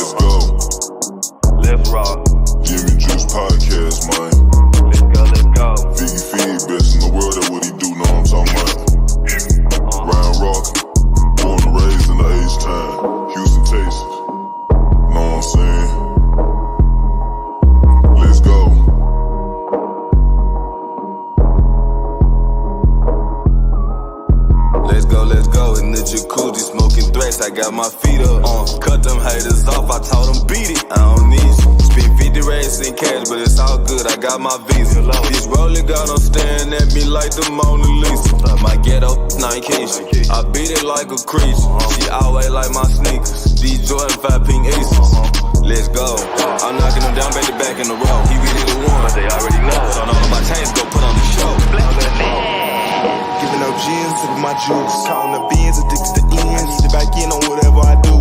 Let's go. Let's rock. Jimmy Juice Podcast, man. Let's go. Figgy, best in the world, that's what he do, know what I'm talking about. Ryan Rockett, born and raised in the H-Town, Houston, Texas. Know what I'm saying? Let's go. Let's go in the jacuzzi, smoking threats. I got my feet up. Cut them haters off, I told them beat it. I don't need you. Spend 50 racks in cash, but it's all good. I got my visa. This rolling got them staring at me like the Mona Lisa. My ghetto vacation. I beat it like a creature. She always like my sneakers. These Jordan 5 pink aces. Let's go. I'm knocking them down, back to back in the row. He really the one. They already know. So none of my chains go put on the show. Giving out gins, sipping my juice. Counting the beans, addicted to ends. I need to back in on whatever I do.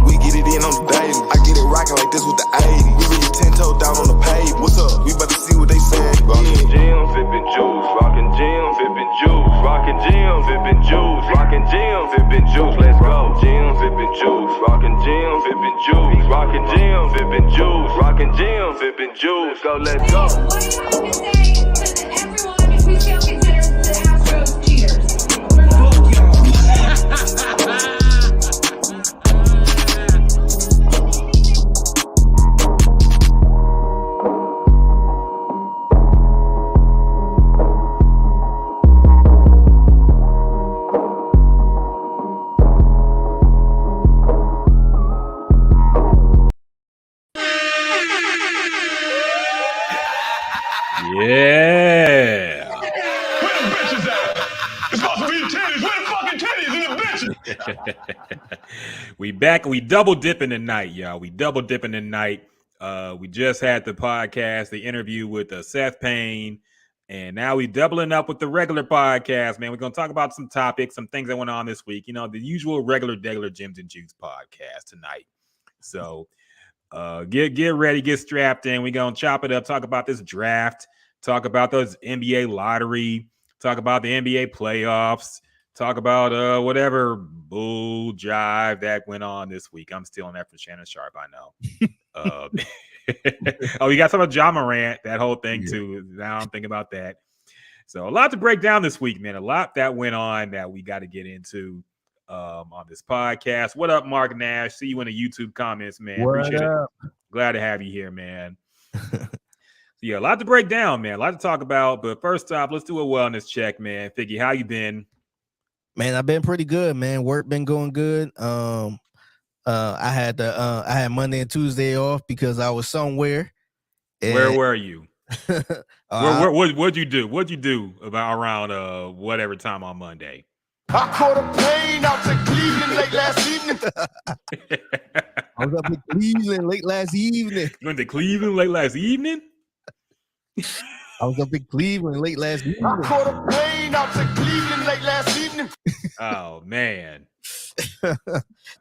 We get it in on the daily. I get it rocking like this with the 80. We really 10 toes down on the pavement. What's up? We about to see what they saying. Rockin' gym, vippin' juice. Rockin' gym, vippin' juice. Rockin' gym, vippin' juice. Rockin' gym, vippin' juice. Let's go. Gym, vippin' juice. Rockin' gym, vippin' juice. Rockin' gym, vippin' juice. Rockin' gym, vippin' juice. Go, let's go. What do you have to say to everyone who still considers the Astros cheaters? Yeah. Where the bitches at? It's supposed to be the titties. Where the fucking titties and the bitches? We back. We double dipping tonight, y'all. We double dipping tonight. We just had the podcast, the interview with Seth Payne, and now we doubling up with the regular podcast, man. We're going to talk about some topics, some things that went on this week. You know, the usual regular Gems and Juice podcast tonight. So get ready, get strapped in. We're going to chop it up, talk about this draft, talk about those NBA lottery, talk about the NBA playoffs, talk about whatever bull jive that went on this week. I'm stealing that from Shannon Sharp, I know. Oh, you got some of Ja Morant, that whole thing too. Now I'm thinking about that. So a lot to break down this week, man. A lot that went on that we got to get into on this podcast. What up, Mark Nash? See you in the YouTube comments, man. Appreciate it. Glad to have you here, man. Yeah, a lot to break down, man. A lot to talk about. But first off, let's do a wellness check, man. Figgy, how you been? Man, I've been pretty good, man. Work been going good. I had Monday and Tuesday off because I was somewhere. Where were you? What'd you do? What'd you do about around whatever time on Monday? I caught a plane out to Cleveland late last evening. I was up in Cleveland late last evening. You went to Cleveland late last evening? I was up in Cleveland late last evening. I caught a plane out to Cleveland late last evening. Oh, man.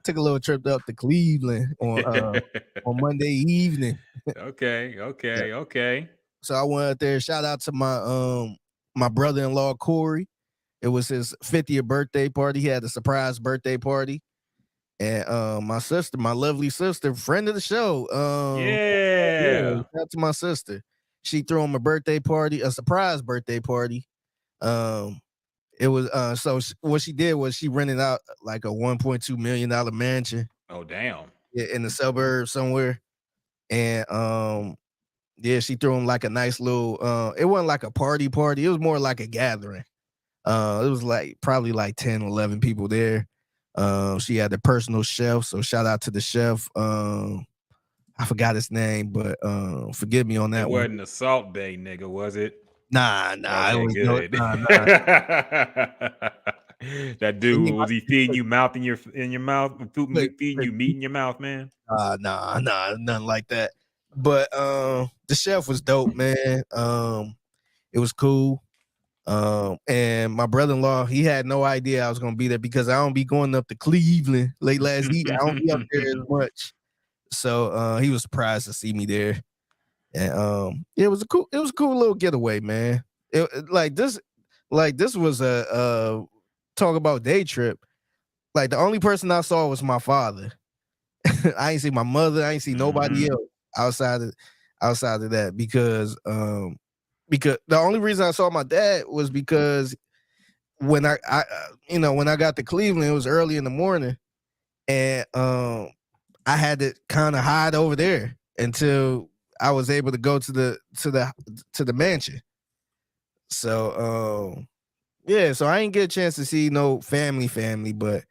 Took a little trip up to Cleveland on Monday evening. Okay. So I went out there. Shout out to my brother-in-law, Corey. It was his 50th birthday party. He had a surprise birthday party. And my sister, my lovely sister, friend of the show. Shout out to my sister. She threw him a birthday party, a surprise birthday party. It was what she did was she rented out like a $1.2 million mansion. Oh, damn. In the suburbs somewhere. And she threw him like a nice little it wasn't like a party. It was more like a gathering. It was like probably like 10, 11 people there. She had a personal chef, so shout out to the chef. I forgot his name, but forgive me on that one. It wasn't a Salt Bay nigga, was it? Nah, Okay, it was good. nah. That dude, was he feeding you mouth in your mouth? Feeding you meat in your mouth, man? Nah, nothing like that. But the chef was dope, man. It was cool. And my brother-in-law, he had no idea I was gonna be there because I don't be going up to Cleveland late last evening. I don't be up there as much. So he was surprised to see me there. And it was a cool little getaway, man. This was a talk about day trip. Like the only person I saw was my father. I ain't see my mother. I ain't see nobody else outside of that because the only reason I saw my dad was because when I when I got to Cleveland, it was early in the morning, and I had to kind of hide over there until I was able to go to the mansion. So yeah, so I ain't get a chance to see no family, but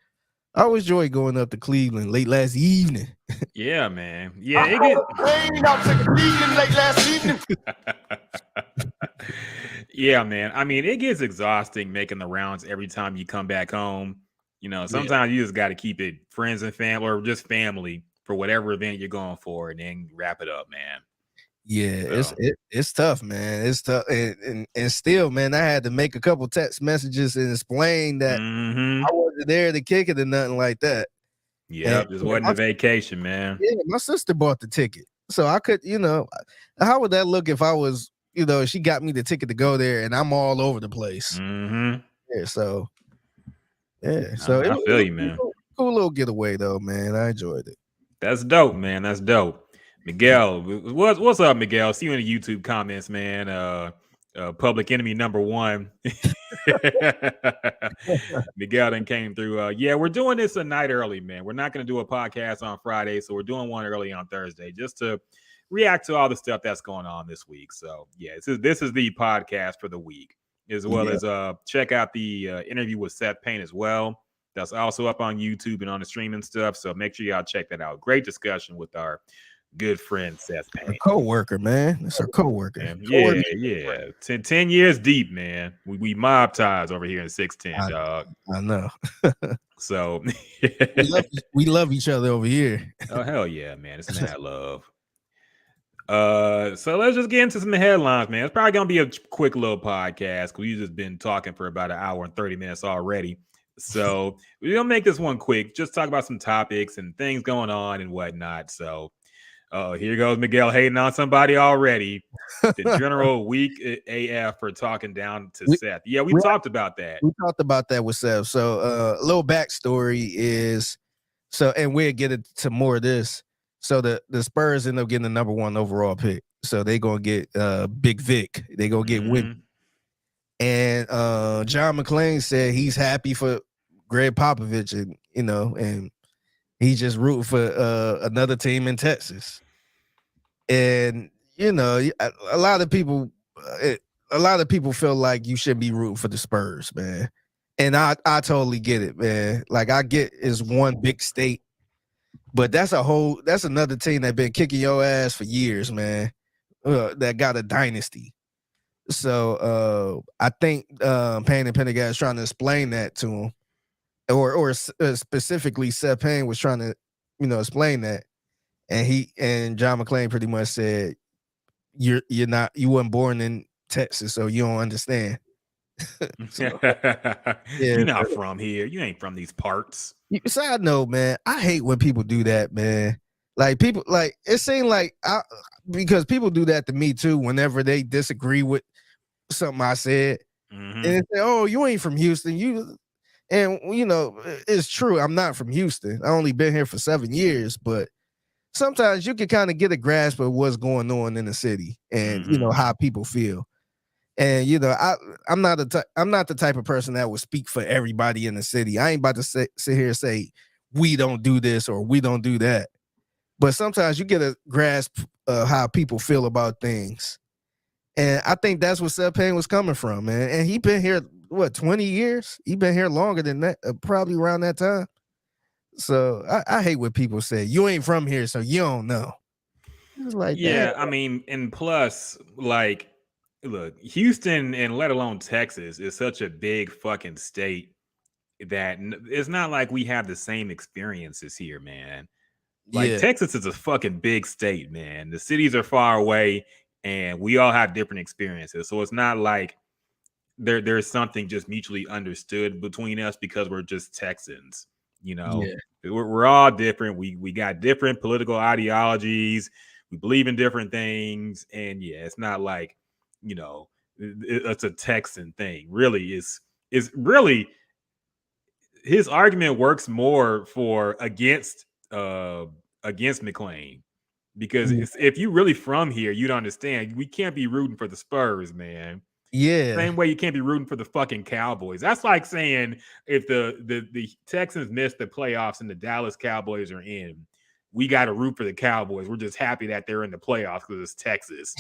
I always enjoy going up to Cleveland late last evening. Yeah, man. Yeah, it get late last evening. yeah, man. I mean, it gets exhausting making the rounds every time you come back home. Sometimes you just got to keep it friends and family or just family for whatever event you're going for, and then wrap it up, man. Yeah, So. it's tough, man. It's tough, and still, man, I had to make a couple text messages and explain that I wasn't there to kick it or nothing like that. Yeah, just wasn't a vacation, man. Yeah, my sister bought the ticket, so I could, how would that look if I was, she got me the ticket to go there, and I'm all over the place. Yeah, so yeah, so I feel you, man. Cool little getaway though, man. I enjoyed it. That's dope, man. That's dope. Miguel, what's up, Miguel? See you in the YouTube comments, man. Public enemy number one. Miguel then came through. Yeah, we're doing this a night early, man. We're not going to do a podcast on Friday, so we're doing one early on Thursday just to react to all the stuff that's going on this week. So yeah, this is the podcast for the week, as well as check out the interview with Seth Payne as well. That's also up on YouTube and on the streaming stuff. So make sure y'all check that out. Great discussion with our good friend Seth Payne. Co-worker, man. That's our co-worker. Yeah. 10 years deep, man. We mob ties over here in 610, dog. I know. So we love each other over here. Oh, hell yeah, man. It's mad love. So let's just get into some headlines, man. It's probably gonna be a quick little podcast because we've just been talking for about an hour and 30 minutes already. So we're gonna make this one quick, just talk about some topics and things going on and whatnot. So here goes Miguel hating on somebody already. The general weak AF for talking down to Seth. Yeah, we talked about that. We talked about that with Seth. So a little backstory is and we'll get into more of this. So the Spurs end up getting the number 1 overall pick. So they gonna get Big Vic. They gonna get Win. And John McClain said he's happy for Greg Popovich, and and he's just rooting for another team in Texas. And a lot of people feel like you should be rooting for the Spurs, man. And I totally get it, man. Like I get it's one big state, but that's another team that been kicking your ass for years, man. That got a dynasty. So I think Payne and Pendergast is trying to explain that to him, or specifically Seth Payne was trying to explain that, and John McClain pretty much said you weren't born in Texas, so you don't understand. You're not from here. You ain't from these parts. Side note, man, I hate when people do that, man. Like people, like it seems like because people do that to me too whenever they disagree with something I said, and they say, "Oh, you ain't from Houston." It's true. I'm not from Houston. I only been here for 7 years, but sometimes you can kind of get a grasp of what's going on in the city and how people feel. And I'm not the type of person that would speak for everybody in the city. I ain't about to sit here and say we don't do this or we don't do that. But sometimes you get a grasp of how people feel about things. And I think that's what Seth Payne was coming from, man. And he been here, 20 years? He been here longer than that, probably around that time. So I hate when people say, you ain't from here, so you don't know. It's like, yeah, I mean, and plus, like, look, Houston and let alone Texas is such a big fucking state that it's not like we have the same experiences here, man. Like Texas is a fucking big state, man. The cities are far away and we all have different experiences. So it's not like there's something just mutually understood between us because we're just Texans, We're all different. We got different political ideologies. We believe in different things. And it's not like, it's a Texan thing. Really, it's his argument works more against against McClain. Because if you really from here, you'd understand we can't be rooting for the Spurs, man. Yeah. Same way you can't be rooting for the fucking Cowboys. That's like saying if the Texans miss the playoffs and the Dallas Cowboys are in, we got to root for the Cowboys. We're just happy that they're in the playoffs because it's Texas.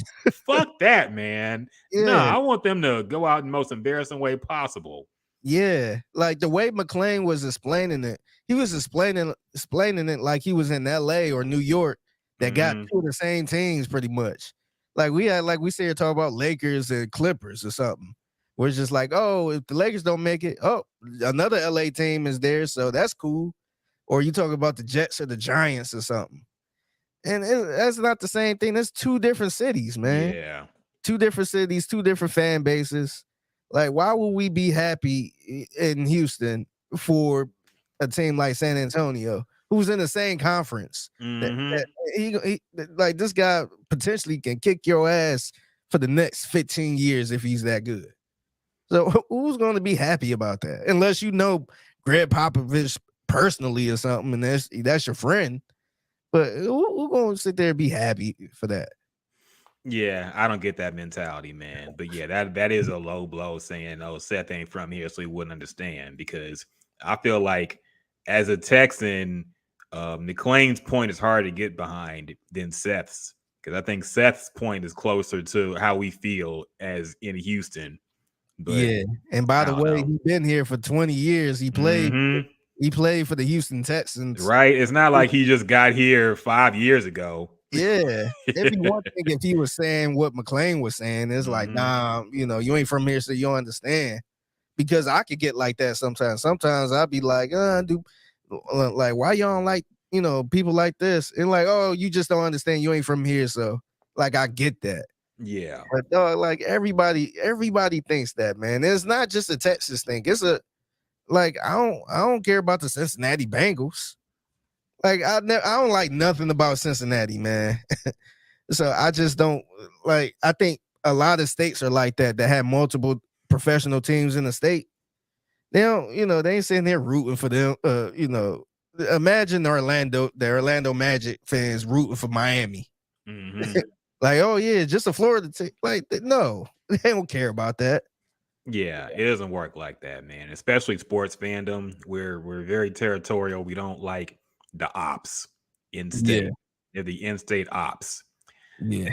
Fuck that, man. Yeah. No, I want them to go out in the most embarrassing way possible. Yeah, like the way McClain was explaining it, he was explaining it like he was in LA or New York that got two of the same teams pretty much. Like we sit here talking about Lakers and Clippers or something. We're just like, oh, if the Lakers don't make it, oh, another LA team is there, so that's cool. Or you talk about the Jets or the Giants or something. And that's not the same thing. That's two different cities, man. Yeah. Two different cities, two different fan bases. Like, why would we be happy in Houston for a team like San Antonio, who's in the same conference? That he like this guy potentially can kick your ass for the next 15 years if he's that good. So who's going to be happy about that? Unless you know Greg Popovich personally or something, and that's your friend. But who's going to sit there and be happy for that? Yeah, I don't get that mentality, man. But yeah, that is a low blow saying, oh, Seth ain't from here, so he wouldn't understand. Because I feel like as a Texan, McClain's point is harder to get behind than Seth's. Because I think Seth's point is closer to how we feel as in Houston. But yeah, and by the way, he's been here for 20 years. He played for the Houston Texans. Right. It's not like he just got here 5 years ago. Yeah. It'd be one thing if he was saying what McClain was saying. It's like, nah, you ain't from here, so you don't understand. Because I could get like that sometimes. Sometimes I'd be like, like, why y'all don't like, people like this? And like, oh, you just don't understand. You ain't from here, so like I get that. Yeah. But dog, like everybody thinks that, man. It's not just a Texas thing. It's a like I don't care about the Cincinnati Bengals. Like I don't like nothing about Cincinnati, man. So I just don't like. I think a lot of states are like that have multiple professional teams in the state. They don't, they ain't sitting there rooting for them. Imagine the Orlando Magic fans rooting for Miami. Like, oh yeah, just a Florida team. Like, no, they don't care about that. Yeah, it doesn't work like that, man. Especially sports fandom. We're very territorial. We don't like the ops in-state. Yeah. They're the in-state ops. Yeah.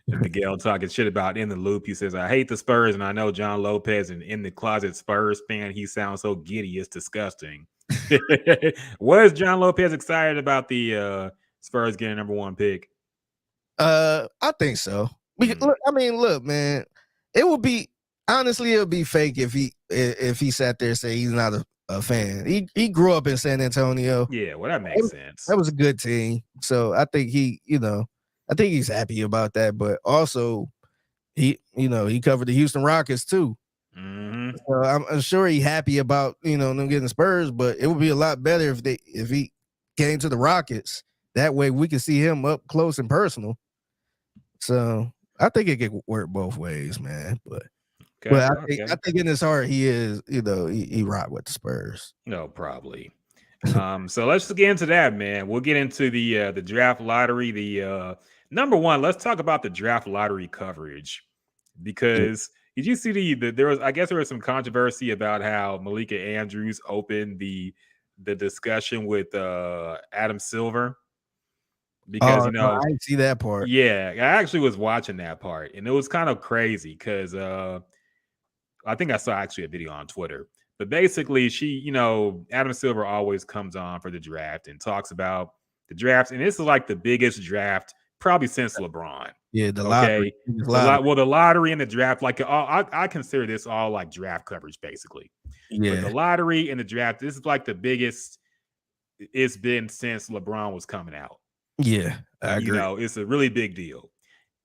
Miguel talking shit about In the Loop. He says, I hate the Spurs, and I know John Lopez, and in the closet Spurs fan, he sounds so giddy. It's disgusting. Was John Lopez excited about the Spurs getting number 1 pick? I think so. Look, man, it would be honestly, it would be fake if he sat there and said he's not a fan. He grew up in San Antonio. Yeah, well, that makes sense. That was a good team. So I think I think he's happy about that. But also, he covered the Houston Rockets too. So I'm sure he's happy about them getting Spurs. But it would be a lot better if he came to the Rockets. That way we can see him up close and personal. So I think it could work both ways, man. But I think in his heart he is, he rock with the Spurs. No, probably. So let's just get into that, man. We'll get into the draft lottery. The number one, let's talk about the draft lottery coverage, because did you see there was some controversy about how Malika Andrews opened the discussion with Adam Silver. Because I didn't see that part. Yeah, I actually was watching that part, and it was kind of crazy because I think I saw actually a video on Twitter. But basically, she, Adam Silver always comes on for the draft and talks about the draft, and this is like the biggest draft probably since LeBron. Yeah, the lottery. The lottery and the draft, like I consider this all like draft coverage, basically. Yeah, but the lottery and the draft, this is like the biggest it's been since LeBron was coming out. Yeah, I agree. It's a really big deal.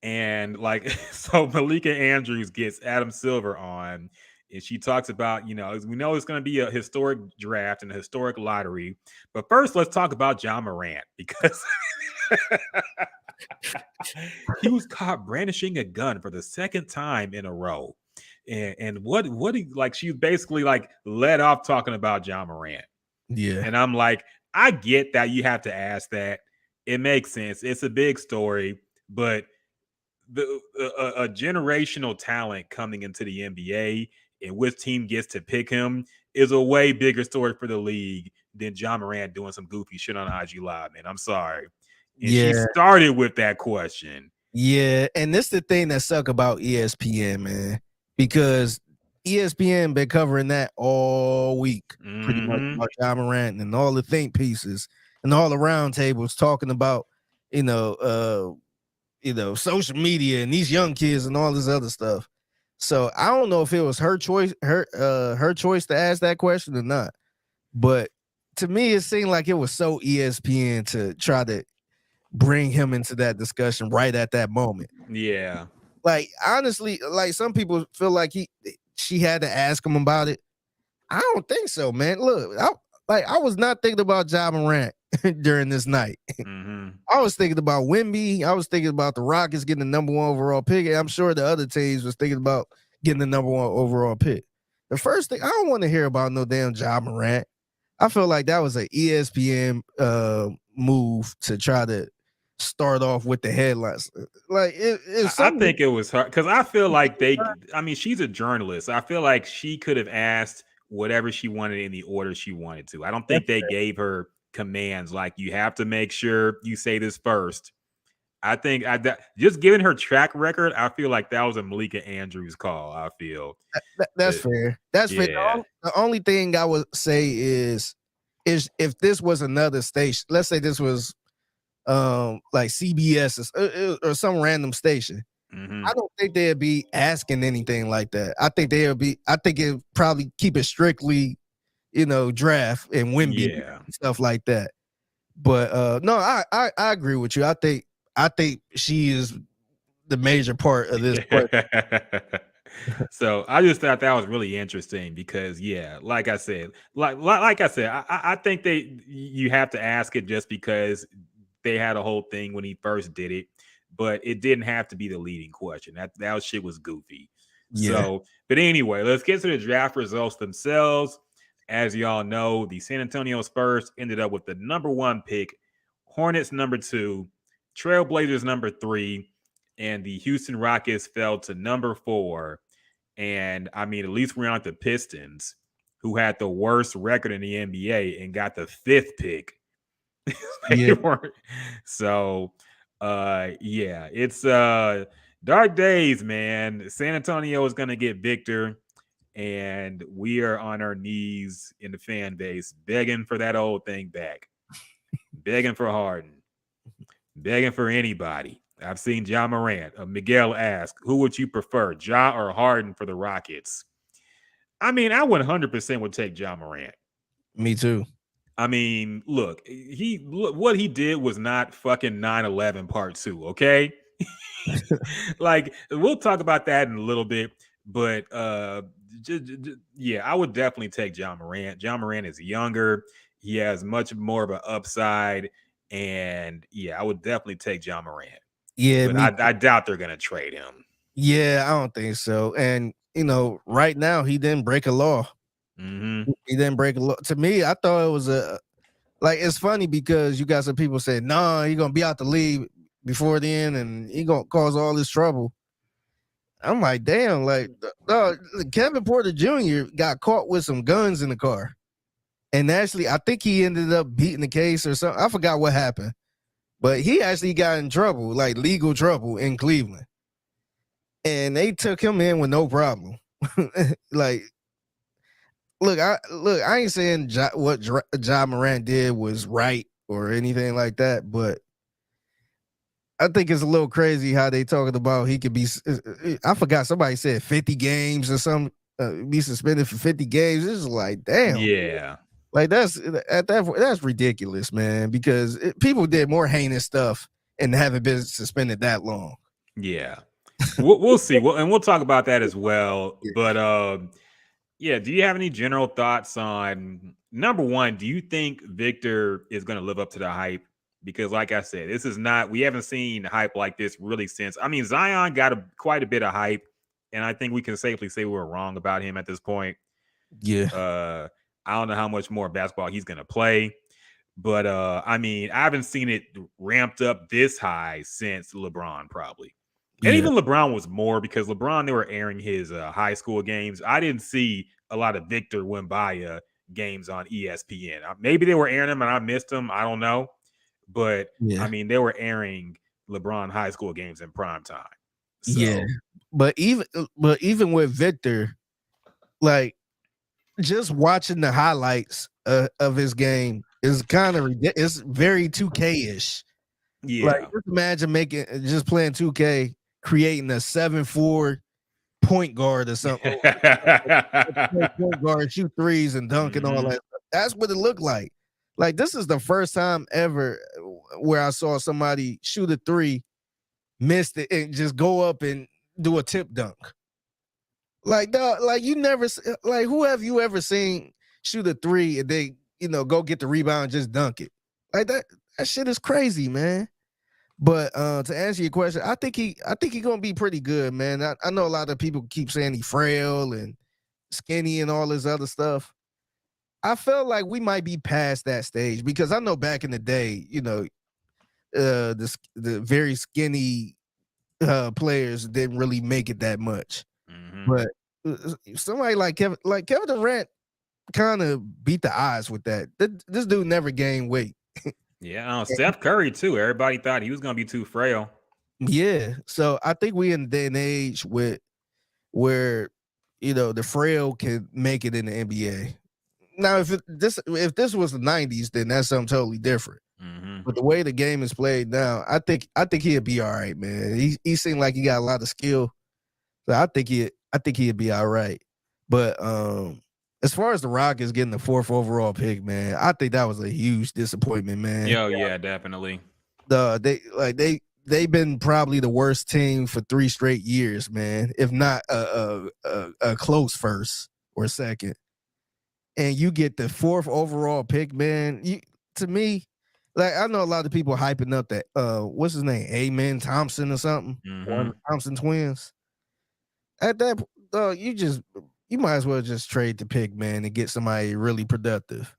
And like, so Malika Andrews gets Adam Silver on, and she talks about, we know it's going to be a historic draft and a historic lottery. But first, let's talk about John Morant, because he was caught brandishing a gun for the second time in a row. And she basically like led off talking about John Morant. Yeah. And I'm like, I get that you have to ask that. It makes sense. It's a big story, but a generational talent coming into the NBA and which team gets to pick him is a way bigger story for the league than John Morant doing some goofy shit on IG Live, man. I'm sorry. And she Yeah, started with that question. yeah, and this the thing that suck about ESPN, man, because ESPN been covering that all week, pretty much Mhm. about John Morant and all the think pieces and all the round tables talking about, social media and these young kids and all this other stuff. So I don't know if it was her choice, her choice to ask that question or not. But to me, it seemed like it was so ESPN to try to bring him into that discussion right at that moment. Yeah. Like honestly, like some people feel like she had to ask him about it. I don't think so, man. Look, I was not thinking about Ja Morant during this night. Mhm. I was thinking about Wemby. I was thinking about the Rockets getting the number 1 overall pick. And I'm sure the other teams was thinking about getting the number 1 overall pick. The first thing, I don't want to hear about no damn Ja Morant. I feel like that was an ESPN move to try to start off with the headlines. Like if I something, think it was her because I feel like she's a journalist. I feel like she could have asked whatever she wanted in the order she wanted to. I don't think they gave her commands like you have to make sure you say this first. I think just given her track record, I feel like that was a Malika Andrews call. I feel. that's But, fair. That's fair. yeah. The only thing I would say is if this was another station, let's say this was like CBS or some random station. Mhm. I don't think they'd be asking anything like that. I think it probably keep it strictly, draft and Wemby Yeah. and stuff like that. But no, I agree with you. I think she is the major part of this question. So I just thought that was really interesting because yeah, like I said, I think you have to ask it just because they had a whole thing when he first did it, but it didn't have to be the leading question. That shit was goofy. Yeah. So, but anyway, let's get to the draft results themselves. As y'all know, the San Antonio Spurs ended up with the number 1 pick, Hornets number 2, Trailblazers number 3, and the Houston Rockets fell to number 4. And I mean, at least we're on the Pistons, who had the worst record in the NBA and got the 5th pick. Yeah. So yeah, it's dark days, man. San Antonio is gonna get Victor, and we are on our knees in the fan base begging for that old thing back, begging for Harden, begging for anybody. I've seen Ja Morant. Miguel ask, who would you prefer, Ja or Harden for the Rockets? I mean, I 100% would take Ja Morant. Me too. I mean, look, what he did was not fucking 9/11 part 2, okay? Like, we'll talk about that in a little bit, but yeah, I would definitely take Ja Morant. Ja Morant is younger. He has much more of an upside, and yeah, I would definitely take Ja Morant. Yeah, But I doubt they're gonna trade him. yeah, I don't think so. And right now he didn't break a law. Hmm. He didn't break a law. To me, I thought it was it's funny because you got some people saying, nah, he's gonna be out the league before the end and he gonna cause all this trouble. I'm like, damn, like Kevin Porter Jr. got caught with some guns in the car. And actually, I think he ended up beating the case or something. I forgot what happened. But he actually got in trouble, like legal trouble in Cleveland. And they took him in with no problem. Like, look, I ain't saying what Ja Morant did was right or anything like that, but I think it's a little crazy how they talking about he could be. I forgot somebody said 50 games or something. Be suspended for 50 games. It's like, damn. Yeah. Like that's ridiculous, man. Because people did more heinous stuff and haven't been suspended that long. Yeah. We'll see. We'll talk about that as well. But yeah, do you have any general thoughts on number one? Do you think Victor is going to live up to the hype? Because, like I said, we haven't seen hype like this really since. I mean, Zion got quite a bit of hype, and I think we can safely say we're wrong about him at this point. Yeah. I don't know how much more basketball he's going to play, But I mean, I haven't seen it ramped up this high since LeBron, probably. And Yeah. even LeBron was more because LeBron, they were airing his high school games. I didn't see a lot of Victor Wembanyama games on ESPN. Maybe they were airing them and I missed them. I don't know. But Yeah. I mean, they were airing LeBron high school games in prime time. So, Yeah. But even with Victor, like just watching the highlights of his game is kind of it's very 2K-ish. yeah. Like just imagine just playing 2K, creating a 7'4" point guard or something. Point guard, shoot threes and dunk and all that. That's what it looked like. Like this is the first time ever where I saw somebody shoot a three, missed it, and just go up and do a tip dunk. Like dog, like you never like who have you ever seen shoot a three and they go get the rebound and just dunk it? Like that shit is crazy, man. But to answer your question, I think he gonna be pretty good, man. I know a lot of people keep saying he's frail and skinny and all this other stuff. I felt like we might be past that stage because I know back in the day, the very skinny players didn't really make it that much. But somebody like Kevin Durant kind of beat the odds with that. This dude never gained weight. Yeah, Steph Curry too. Everybody thought he was gonna be too frail. Yeah, so I think we in a day and age where the frail can make it in the NBA. Now, if this was the 90s, then that's something totally different. But the way the game is played now, I think he'll be all right, man. He seemed like he got a lot of skill, so I think he'll be all right. But as far as the Rockets getting the 4th overall pick, man, I think that was a huge disappointment, man. Yeah, definitely. They've been probably the worst team for 3 straight years, man. If not a close first or second, and you get the 4th overall pick, man. To me, like I know a lot of people hyping up that what's his name, Amen Thompson or something, one of the Thompson twins. At that, you might as well just trade the pick, man, and get somebody really productive.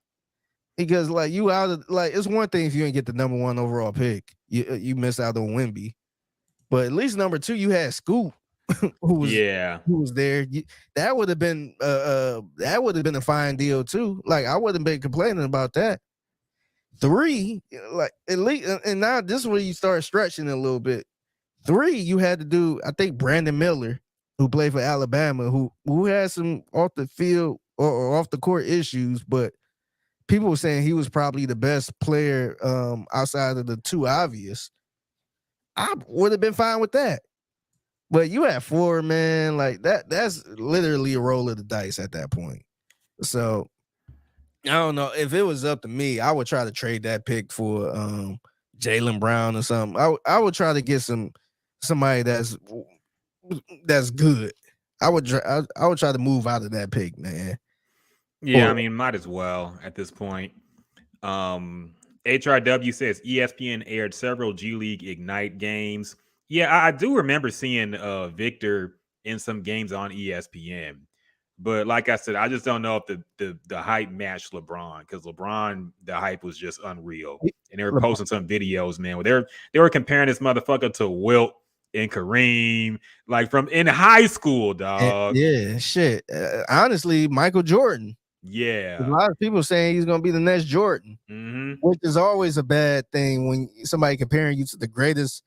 Because like you out of like it's one thing if you didn't get the number 1 overall pick, you miss out on Wemby, but at least number 2 you had Scoop, who was there. That would have been a fine deal too. Like I wouldn't been complaining about that. 3, like at least, and now this is where you start stretching a little bit. 3, you had to do. I think Brandon Miller, who played for Alabama, who had some off the field or off the court issues, but people were saying he was probably the best player outside of the 2 obvious. I would have been fine with that. But you had 4, man, like that's literally a roll of the dice at that point. So I don't know. If it was up to me, I would try to trade that pick for Jaylen Brown or something. I would try to get somebody that's good. I would try to move out of that pick, man. Yeah, I mean, might as well at this point. HRW says ESPN aired several G League Ignite games. Yeah, I do remember seeing Victor in some games on ESPN. But like I said, I just don't know if the hype matched LeBron, because LeBron, the hype was just unreal. And they were posting some videos, man, where they were comparing this motherfucker to Wilt and Kareem, like from in high school, dog. Yeah, shit. Honestly, Michael Jordan. Yeah. A lot of people saying he's going to be the next Jordan, which is always a bad thing when somebody comparing you to the greatest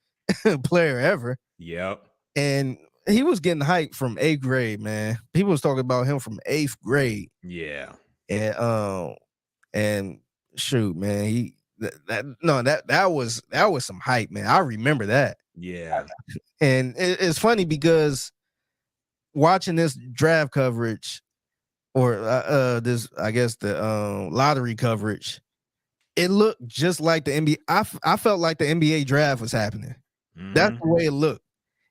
player ever. Yep. And he was getting hyped from 8th grade, man. People was talking about him from 8th grade. Yeah. And shoot, man, that was some hype, man. I remember that. Yeah. And it's funny because watching this draft coverage or this, I guess the lottery coverage, it looked just like the NBA. I felt like the NBA draft was happening. That's the way it looked.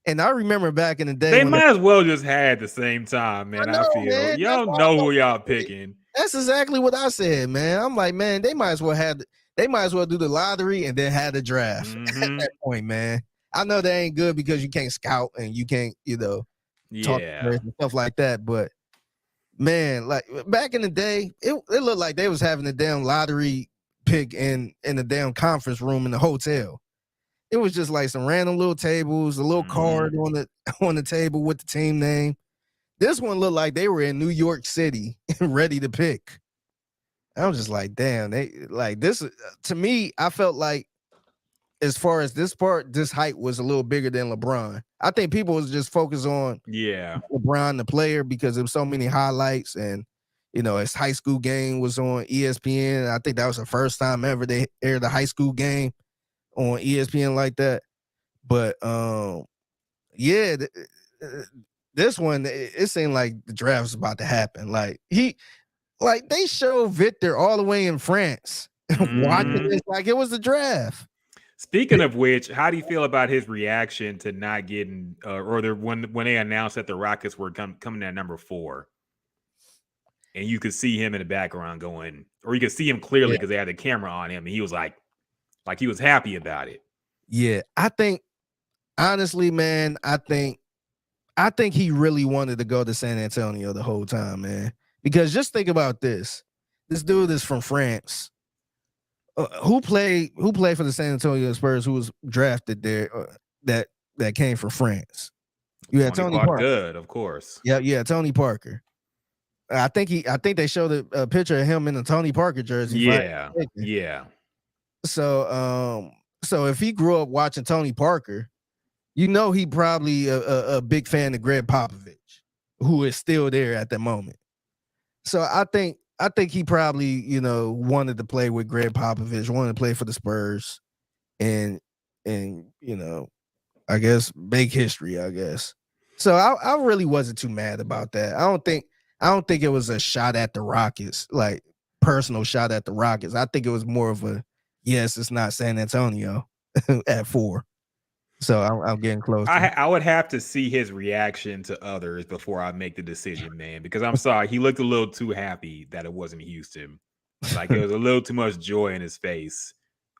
And I remember back in the day, they might as well just had at the same time, man. I feel man, y'all know who y'all picking. That's exactly what I said, man. I'm like, man, they might as well do the lottery and then have the draft at that point, man. I know that ain't good because you can't scout and you can't, talk and stuff like that. But man, like back in the day, it looked like they was having the damn lottery pick in the damn conference room in the hotel. It was just like some random little tables, a little card on the table with the team name. This one looked like they were in New York City ready to pick. I was just like, damn, they like this. To me, I felt like as far as this part, this hype was a little bigger than LeBron. I think people was just focused on LeBron, the player, because there was so many highlights, and his high school game was on ESPN. I think that was the first time ever they aired a high school game on ESPN like that. But yeah, this one, it seemed like the draft was about to happen. Like they showed Victor all the way in France watching this like it was the draft. Speaking of which, how do you feel about his reaction to not getting, when they announced that the Rockets were coming at number 4, and you could see him in the background going, or you could see him clearly because they had the camera on him, and he was like he was happy about it. Yeah, I think honestly, man, I think he really wanted to go to San Antonio the whole time, man. Because just think about this: this dude is from France. Who played for the San Antonio Spurs? Who was drafted there? That came from France. You had Tony Parker. Good, of course. Yeah, Tony Parker. I think they showed a picture of him in the Tony Parker jersey. Yeah. So if he grew up watching Tony Parker, he probably a big fan of Greg Popovich, who is still there at the moment. So I think he probably, wanted to play with Greg Popovich, wanted to play for the Spurs, and I guess make history, I guess. So I really wasn't too mad about that. I don't think it was a shot at the Rockets, like personal shot at the Rockets. I think it was more of a, yes, it's not San Antonio at 4. So I'm getting close. I would have to see his reaction to others before I make the decision, man, because I'm sorry. He looked a little too happy that it wasn't Houston. Like there was a little too much joy in his face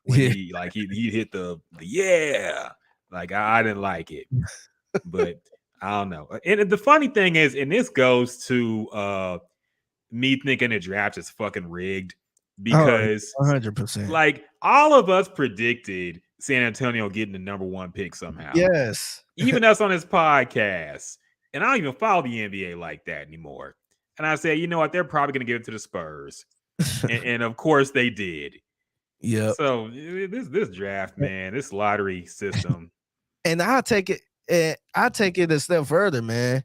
when he hit the yeah. Like I didn't like it, but I don't know. And the funny thing is, and this goes to me thinking the draft is fucking rigged because 100%. Like all of us predicted San Antonio getting the number 1 pick somehow. Yes. Even us on this podcast. And I don't even follow the NBA like that anymore. And I said, you know what? They're probably going to give it to the Spurs. and of course they did. Yeah. So this draft, man, this lottery system. And I take it a step further, man.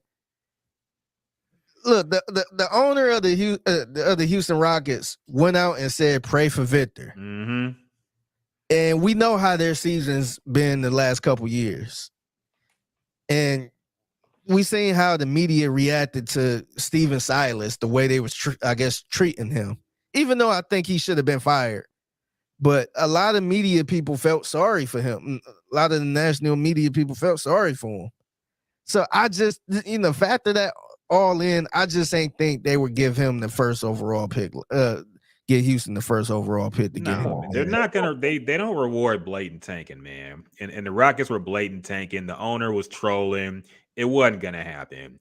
Look, the owner of the Houston Rockets went out and said, pray for Victor. Mm-hmm. And we know how their season's been the last couple years. And we seen how the media reacted to Steven Silas, the way they was, treating him. Even though I think he should have been fired. But a lot of media people felt sorry for him. A lot of the national media people felt sorry for him. So I just, factor that all in, I just ain't think they would give him the first overall pick. Get Houston the first overall pick to get him. They're not gonna. They don't reward blatant tanking, man. And the Rockets were blatant tanking. The owner was trolling. It wasn't gonna happen.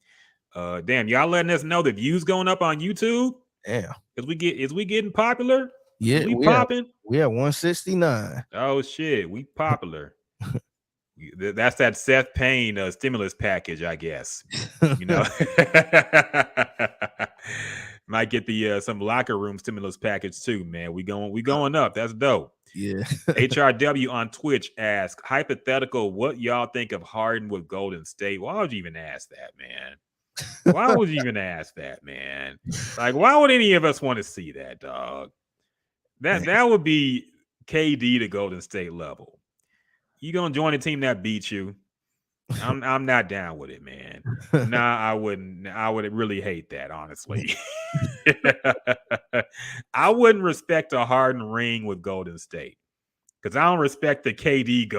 Damn, y'all letting us know the views going up on YouTube. Yeah, is we getting popular? Yeah, we popping. We at 169. Oh shit, we popular. That's that Seth Payne stimulus package, I guess. Might get the some locker room stimulus package too, man. We going up. That's dope. Yeah. HRW on Twitch asks, hypothetical, what y'all think of Harden with Golden State? Why would you even ask that, man? Why would you even ask that, man? Like, why would any of us want to see that, dog? That would be KD to Golden State level. You gonna join a team that beats you? I'm not down with it, man. Nah, I wouldn't. I would really hate that, honestly. I wouldn't respect a Harden ring with Golden State because I don't respect the KD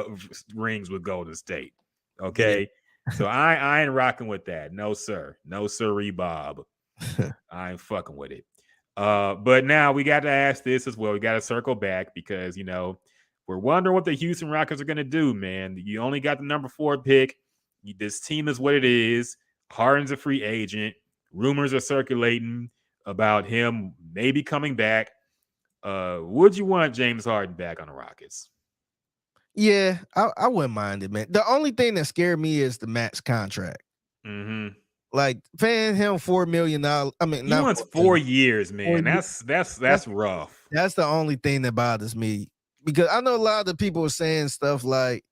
rings with Golden State. Okay, so I ain't rocking with that. No sir, no sirree, Bob. I ain't fucking with it. But now we got to ask this as well. We got to circle back because we're wondering what the Houston Rockets are going to do, man. You only got the number 4 pick. This team is what it is. Harden's a free agent. Rumors are circulating about him maybe coming back. Would you want James Harden back on the Rockets? Yeah, I wouldn't mind it, man. The only thing that scared me is the max contract. Mm-hmm. Like paying him $4 million. I mean, He not wants 4 4 million, years, 4 man. years. That's rough. That's the only thing that bothers me because I know a lot of the people are saying stuff like,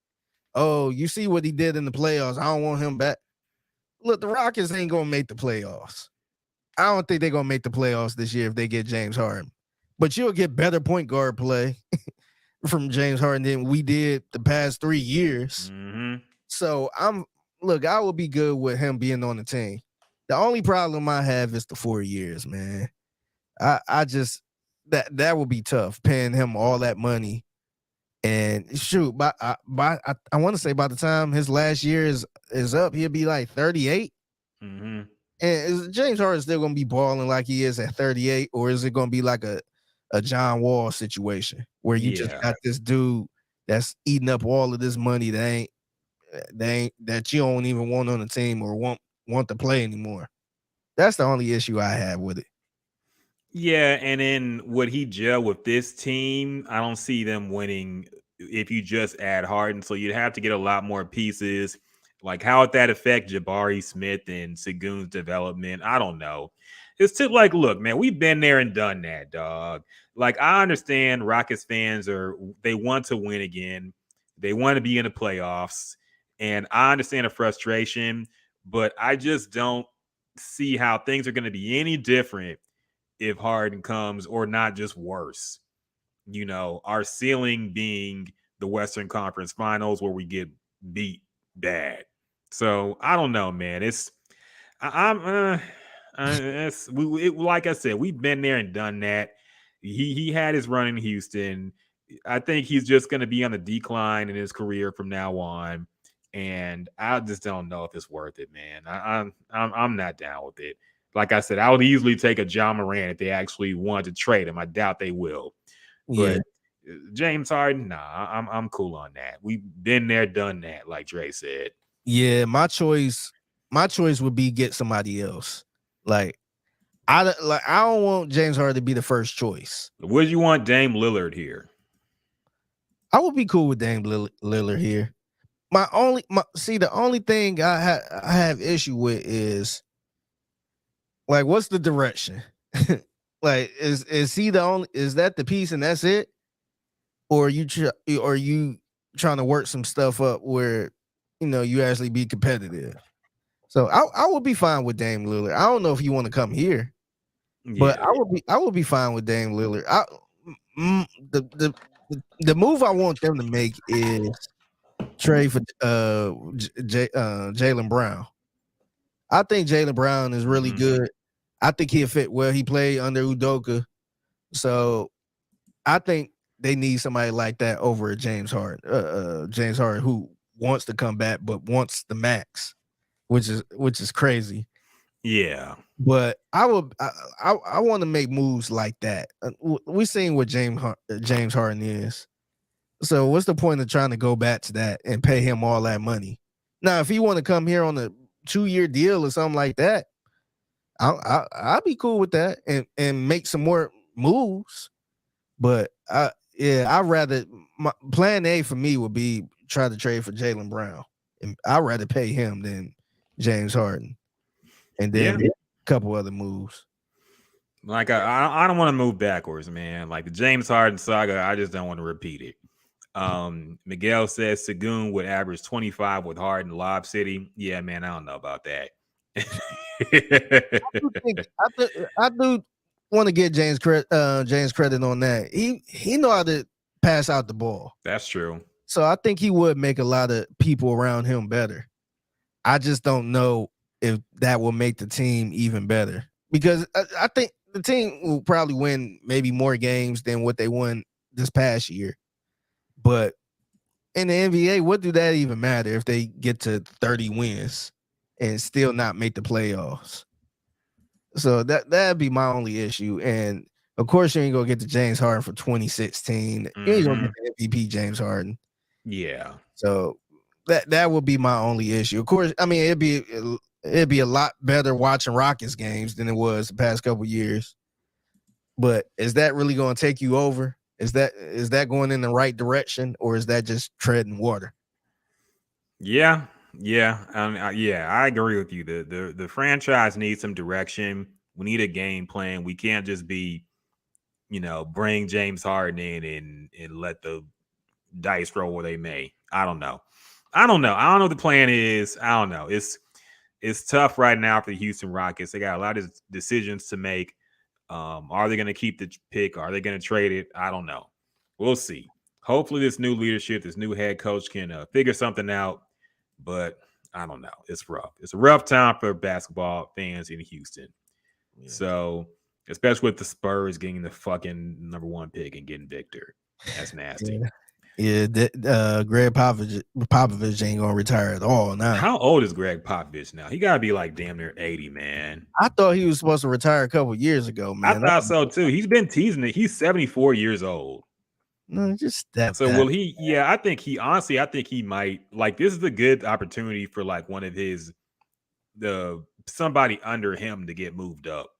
"Oh, you see what he did in the playoffs. I don't want him back." Look, the Rockets ain't gonna make the playoffs. I don't think they're gonna make the playoffs this year if they get James Harden. But you'll get better point guard play from James Harden than we did the past 3 years. Mm-hmm. So I will be good with him being on the team. The only problem I have is the 4 years, man. I just that would be tough paying him all that money. And shoot, I want to say by the time his last year is up, he'll be like 38. Mm-hmm. And is James Harden still gonna be balling like he is at 38, or is it gonna be like a John Wall situation where you just got this dude that's eating up all of this money that you don't even want on the team or want to play anymore? That's the only issue I have with it. Yeah, and then would he gel with this team? I don't see them winning if you just add Harden. So you'd have to get a lot more pieces. Like, how would that affect Jabari Smith and Segun's development? I don't know. It's too like, look, man, we've been there and done that, dog. Like, I understand Rockets fans they want to win again. They want to be in the playoffs. And I understand the frustration, but I just don't see how things are going to be any different if Harden comes, or not just worse. You know, our ceiling being the Western Conference Finals where we get beat bad. So I don't know, man. Like I said, we've been there and done that. He had his run in Houston. I think he's just going to be on the decline in his career from now on, and I just don't know if it's worth it, man. I'm not down with it. Like I said, I would easily take a John Moran if they actually wanted to trade him. I doubt they will. But James Harden, nah, I'm cool on that. We've been there, done that, like Dre said. Yeah, my choice would be get somebody else. Like I don't want James Harden to be the first choice. Would you want Dame Lillard here? I would be cool with Dame Lillard here. The only thing I have issue with is like, what's the direction? Like, is he the only? Is that the piece and that's it? Or are you trying to work some stuff up where you actually be competitive? So I would be fine with Dame Lillard. I don't know if you want to come here, but I would be fine with Dame Lillard. The move I want them to make is trade for Jaylen Brown. I think Jaylen Brown is really good. I think he'll fit well. He played under Udoka. So I think they need somebody like that over at James Harden. James Harden, who wants to come back but wants the max, which is crazy. Yeah. But I want to make moves like that. We seen what James Harden is. So what's the point of trying to go back to that and pay him all that money? Now, if he want to come here on a 2-year deal or something like that, I'll be cool with that and make some more moves. But I'd rather, my plan A for me would be try to trade for Jaylen Brown, and I'd rather pay him than James Harden, and then a couple other moves. Like I don't want to move backwards, man. Like the James Harden saga, I just don't want to repeat it. Miguel says Segun would average 25 with Harden, Lob City. Yeah, man, I don't know about that. I do want to get James credit on that. He know how to pass out the ball. That's true. So I think he would make a lot of people around him better. I just don't know if that will make the team even better, because I think the team will probably win maybe more games than what they won this past year. But in the NBA, what do that even matter if they get to 30 wins and still not make the playoffs? So that'd be my only issue. And of course, you ain't gonna get to James Harden for 2016. You ain't gonna get the MVP James Harden. Yeah. So that would be my only issue. Of course, I mean it'd be a lot better watching Rockets games than it was the past couple years. But is that really going to take you over? Is that going in the right direction, or is that just treading water? Yeah, yeah, yeah. I agree with you. The franchise needs some direction. We need a game plan. We can't just be, bring James Harden in and let the dice roll where they may. I don't know. I don't know what the plan is. I don't know. It's tough right now for the Houston Rockets. They got a lot of decisions to make. Are they going to keep the pick? Are they going to trade it? I don't know. We'll see. Hopefully, this new leadership, this new head coach can figure something out. But I don't know. It's rough. It's a rough time for basketball fans in Houston. Yeah. So, especially with the Spurs getting the fucking number 1 pick and getting Victor. That's nasty. Yeah, Greg Popovich ain't gonna retire at all now. How old is Greg Popovich now? He gotta be like damn near 80, man. I thought he was supposed to retire a couple years ago, man. I thought so too. He's been teasing it. He's 74 years old. No, just that. So will he? Yeah, I think he might. Like, this is a good opportunity for like one of somebody under him to get moved up.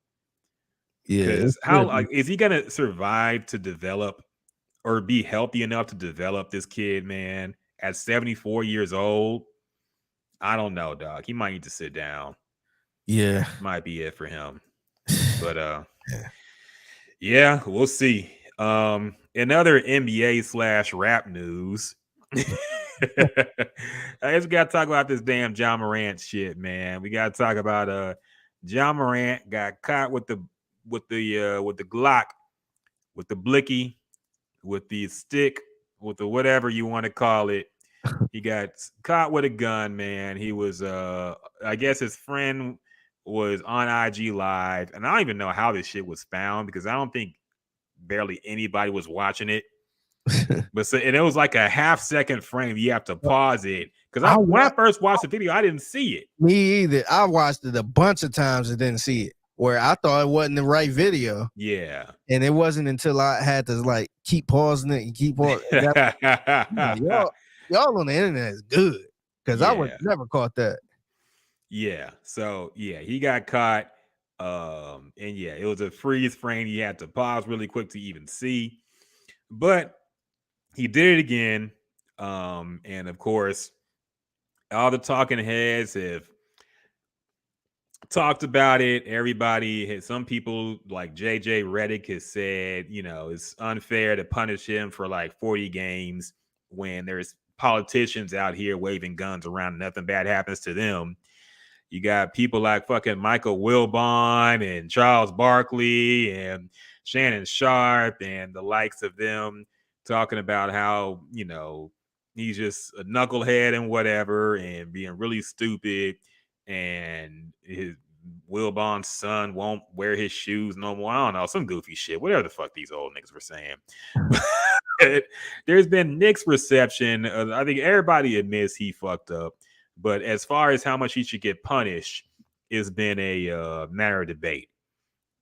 Yeah, because is he gonna survive to develop or be healthy enough to develop this kid, man, at 74 years old? I don't know, dog. He might need to sit down. Yeah. Might be it for him. But yeah, we'll see. Another NBA / rap news. I just gotta talk about this damn Ja Morant shit, man. We gotta talk about Ja Morant got caught with the Glock, with the blicky, with the stick, with the whatever you want to call it. He got caught with a gun, man. He was I guess his friend was on IG Live, and I don't even know how this shit was found because I don't think barely anybody was watching it. But and it was like a half-second frame. You have to pause it because when I first watched the video, I didn't see it. Me either. I watched it a bunch of times and didn't see it. Where I thought it wasn't the right video. Yeah. And it wasn't until I had to like keep pausing it and keep pausing. Y'all on the internet is good because I would never caught that. Yeah. So yeah, he got caught. And yeah, it was a freeze frame. He had to pause really quick to even see. But he did it again. And of course, all the talking heads have talked about it. Everybody had, some people like JJ Redick has said, it's unfair to punish him for like 40 games when there's politicians out here waving guns around and nothing bad happens to them. You got people like fucking Michael Wilbon and Charles Barkley and Shannon Sharp and the likes of them talking about how, he's just a knucklehead and whatever and being really stupid. And his Wilbon's son won't wear his shoes no more. I don't know, some goofy shit, whatever the fuck these old niggas were saying. There's been Nick's reception. I think everybody admits he fucked up. But as far as how much he should get punished, it's been a matter of debate.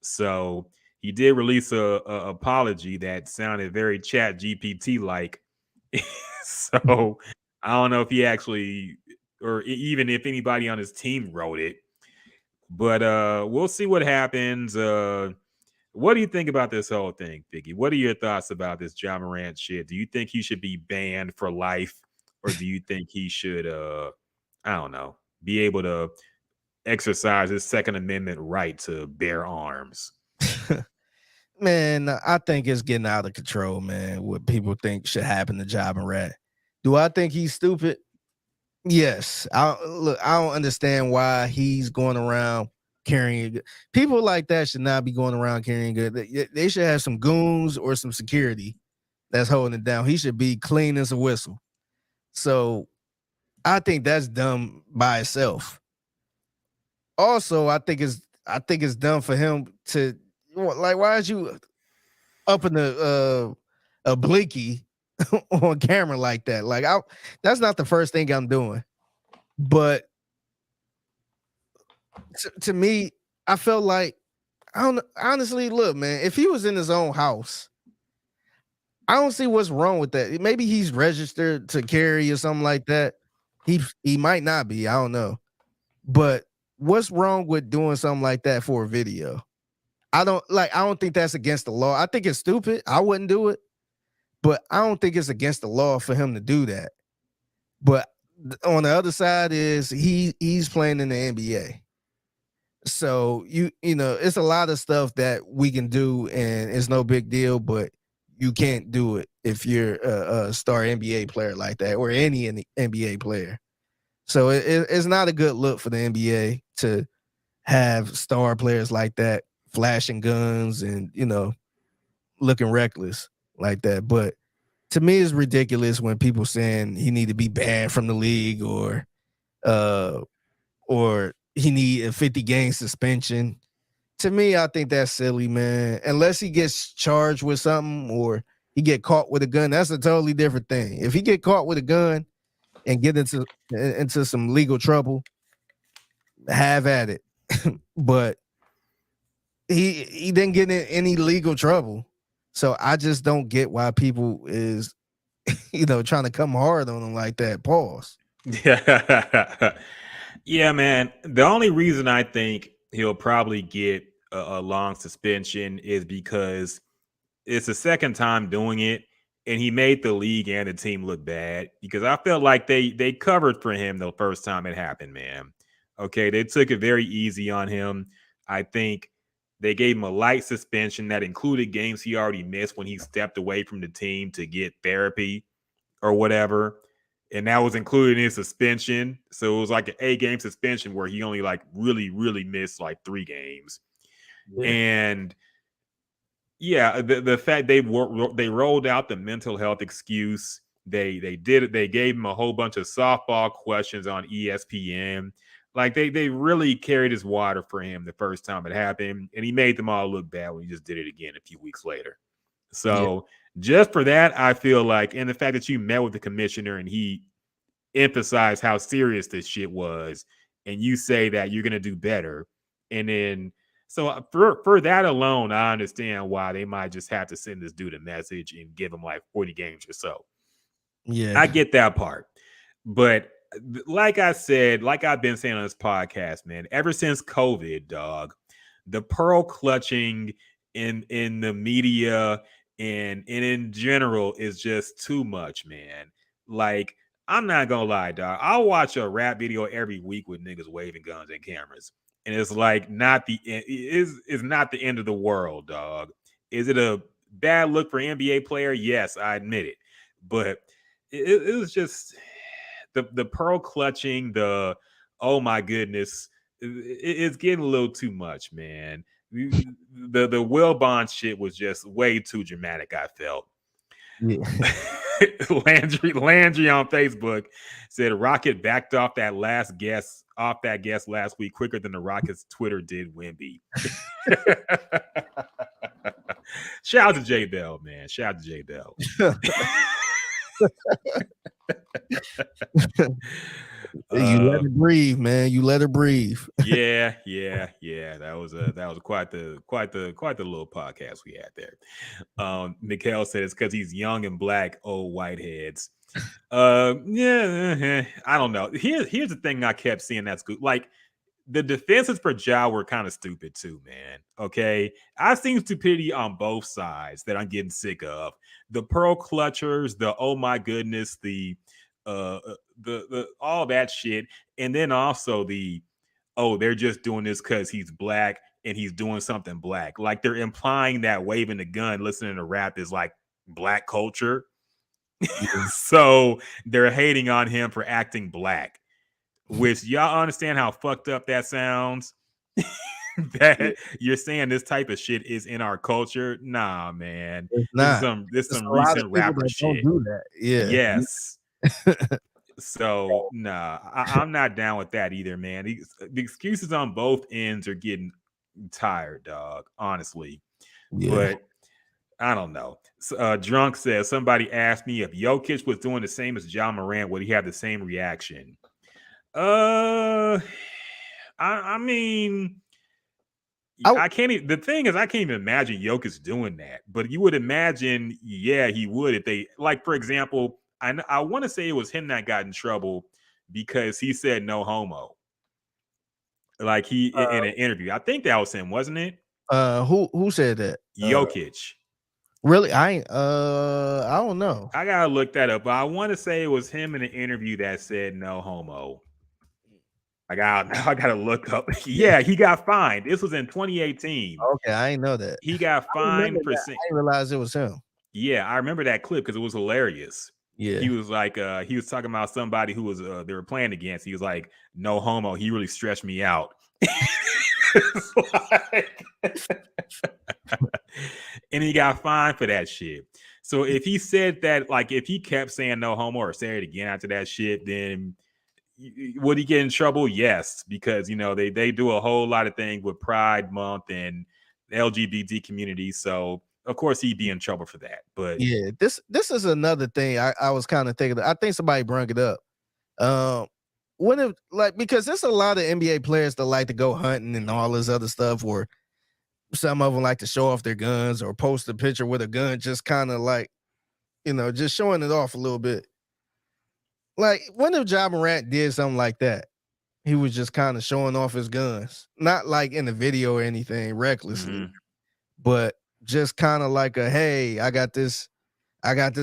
So he did release a apology that sounded very Chat GPT-like. So I don't know if he actually, or even if anybody on his team wrote it. But we'll see what happens. What do you think about this whole thing, Figgy? What are your thoughts about this Ja Morant shit? Do you think he should be banned for life? Or do you think he should, I don't know, be able to exercise his Second Amendment right to bear arms? Man, I think it's getting out of control, man, what people think should happen to Ja Morant. Do I think he's stupid? Yes. I don't understand why he's going around carrying it. People like that should not be going around carrying good. They should have some goons or some security that's holding it down. He should be clean as a whistle. So I think that's dumb by itself. Also, I think it's dumb for him to like. Why is you up in a blinky on camera like that? Like, that's not the first thing I'm doing. But to me, I felt like honestly, look, man, if he was in his own house, I don't see what's wrong with that. Maybe he's registered to carry or something like that. He might not be. I don't know. But what's wrong with doing something like that for a video? I don't think that's against the law. I think it's stupid. I wouldn't do it, but I don't think it's against the law for him to do that. But on the other side is he's playing in the NBA. So you know, it's a lot of stuff that we can do and it's no big deal, but you can't do it if you're a star NBA player like that or any NBA player. So it's not a good look for the NBA to have star players like that flashing guns and, you know, looking reckless like that. But to me, it's ridiculous when people saying he need to be banned from the league or he need a 50-game suspension. To me, I think that's silly, man. Unless he gets charged with something or he get caught with a gun, that's a totally different thing. If he get caught with a gun and get into some legal trouble, have at it. But he didn't get in any legal trouble. So I just don't get why people is, you know, trying to come hard on him like that. Pause. Yeah. Yeah, man. The only reason I think he'll probably get a long suspension is because it's the second time doing it, and he made the league and the team look bad because I felt like they covered for him the first time it happened, man. Okay, they took it very easy on him. I think they gave him a light suspension that included games he already missed when he stepped away from the team to get therapy or whatever. And that was included in his suspension. So it was like an 8-game suspension where he only like really, really missed like 3 games. Yeah. And yeah, the fact they rolled out the mental health excuse. They did it. They gave him a whole bunch of softball questions on ESPN. Like they really carried his water for him the first time it happened, and he made them all look bad when he just did it again a few weeks later. So just for that, I feel like, and the fact that you met with the commissioner and he emphasized how serious this shit was, and you say that you're gonna do better, and then so for that alone, I understand why they might just have to send this dude a message and give him like 40 games or so. Yeah, I get that part, but like I said, like I've been saying on this podcast, man, ever since COVID, dog, the pearl clutching in the media and in general is just too much, man. Like, I'm not gonna lie, dog. I'll watch a rap video every week with niggas waving guns and cameras, and it's like not the is not the end of the world, dog. Is it a bad look for NBA player? Yes, I admit it, but it was just the pearl clutching, the oh my goodness, it's getting a little too much, man. The Will Bond shit was just way too dramatic, I felt. Yeah. Landry on Facebook said Rockett backed off that guest last week quicker than the Rockets Twitter did Wemby. Shout out to J Bell, man. Shout out to J Bell. You let her breathe, man. You let her breathe. Yeah. That was quite the little podcast we had there. Mikhail said it's because he's young and black, old whiteheads. Yeah, I don't know. Here's the thing I kept seeing that's good. Like the defenses for Ja were kind of stupid too, man. Okay, I've seen stupidity on both sides that I'm getting sick of. The pearl clutchers, the oh my goodness, the all that shit, and then also the they're just doing this because he's black and he's doing something black. Like they're implying that waving the gun, listening to rap is like black culture. So they're hating on him for acting black, which y'all understand how fucked up that sounds. That you're saying this type of shit is in our culture. Nah, man. It's not. This some recent rapper shit. Don't do that. Yeah. Yes. So nah, I'm not down with that either, man. The excuses on both ends are getting tired, dog. Honestly, but I don't know. Drunk says somebody asked me if Jokić was doing the same as John Morant, would he have the same reaction? I mean, I can't even, the thing is, I can't even imagine Jokić doing that, but you would imagine, yeah, he would if they, like, for example, I want to say it was him that got in trouble because he said no homo. Like in an interview. I think that was him, wasn't it? Who said that? Jokić. Really? I don't know. I gotta look that up. But I want to say it was him in an interview that said no homo. I gotta look up. Yeah, he got fined. This was in 2018. Okay, I didn't know that. He got I remember fined for that. I didn't realize it was him. Yeah, I remember that clip because it was hilarious. Yeah. He was like, he was talking about somebody who was they were playing against. He was like, no homo. He really stressed me out. And he got fined for that shit. So if he said that, like if he kept saying no homo or say it again after that shit, then would he get in trouble? Yes, because you know they do a whole lot of things with Pride Month and the LGBT community. So of course he'd be in trouble for that. But yeah, this is another thing I was kind of thinking. I think somebody brought it up. When it, like, because there's a lot of NBA players that like to go hunting and all this other stuff, or some of them like to show off their guns or post a picture with a gun, just kind of like, you know, just showing it off a little bit. Like, when if Ja Morant did something like that, he was just kind of showing off his guns, not like in the video or anything recklessly, but just kind of like a, hey, I got this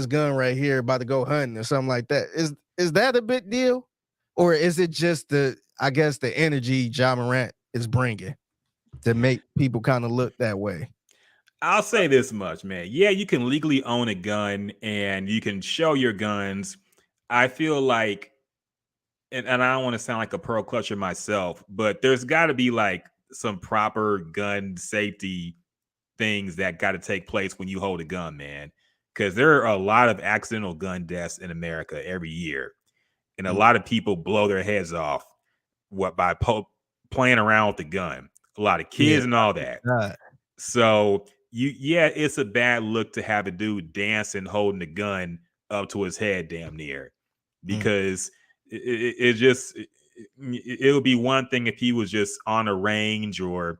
gun right here, about to go hunting or something like that. Is that a big deal? Or is it just the energy Ja Morant is bringing to make people kind of look that way? I'll say this much, man. Yeah, you can legally own a gun and you can show your guns. I feel like, and I don't want to sound like a pearl clutcher myself, but there's got to be like some proper gun safety things that got to take place when you hold a gun, man. Because there are a lot of accidental gun deaths in America every year. And a lot of people blow their heads off by playing around with the gun. A lot of kids and all that. So it's a bad look to have a dude dancing holding a gun up to his head damn near, because it'll be one thing if he was just on a range or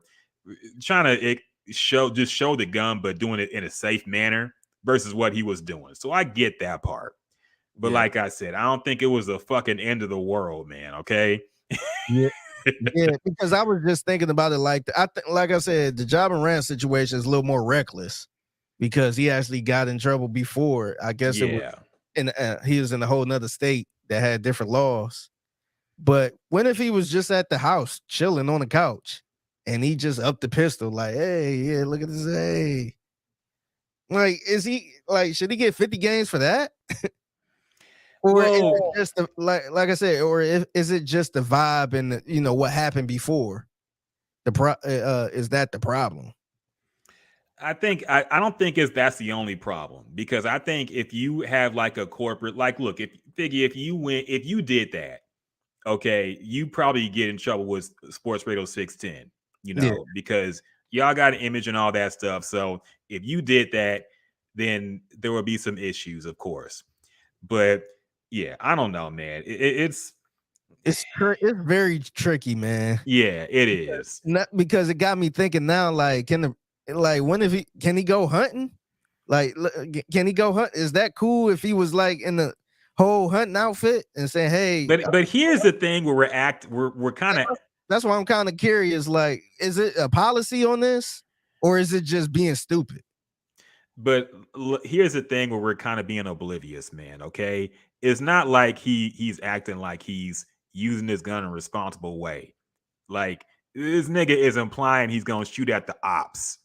trying to show the gun, but doing it in a safe manner versus what he was doing. So I get that part. But like I said, I don't think it was the fucking end of the world, man. Okay. Yeah, because I was just thinking about it like like I said, the Ja Morant situation is a little more reckless because he actually got in trouble before. I guess it was he was in a whole nother state that had different laws. But when if he was just at the house chilling on the couch and he just upped the pistol like, hey, yeah, look at this, hey. Like, is he like, should he get 50 games for that? Or is it just like I said, or is it just the vibe and you know what happened before? Is that the problem? I think I don't think that's the only problem, because I think if you have like a corporate, like, look, if you did that, okay, you probably get in trouble with Sports Radio 610, you know, because y'all got an image and all that stuff. So if you did that, then there will be some issues, of course. But yeah, I don't know, man. It's very tricky, man. Yeah, it is. Not because it got me thinking now. Like, can he go hunting? Like, can he go hunt? Is that cool if he was like in the whole hunting outfit and saying, "Hey"? But here's the thing where we're kind of. That's why I'm kind of curious. Like, is it a policy on this, or is it just being stupid? But here's the thing where we're kind of being oblivious, man. Okay, it's not like he's acting like he's using this gun in a responsible way. Like, this nigga is implying he's gonna shoot at the ops.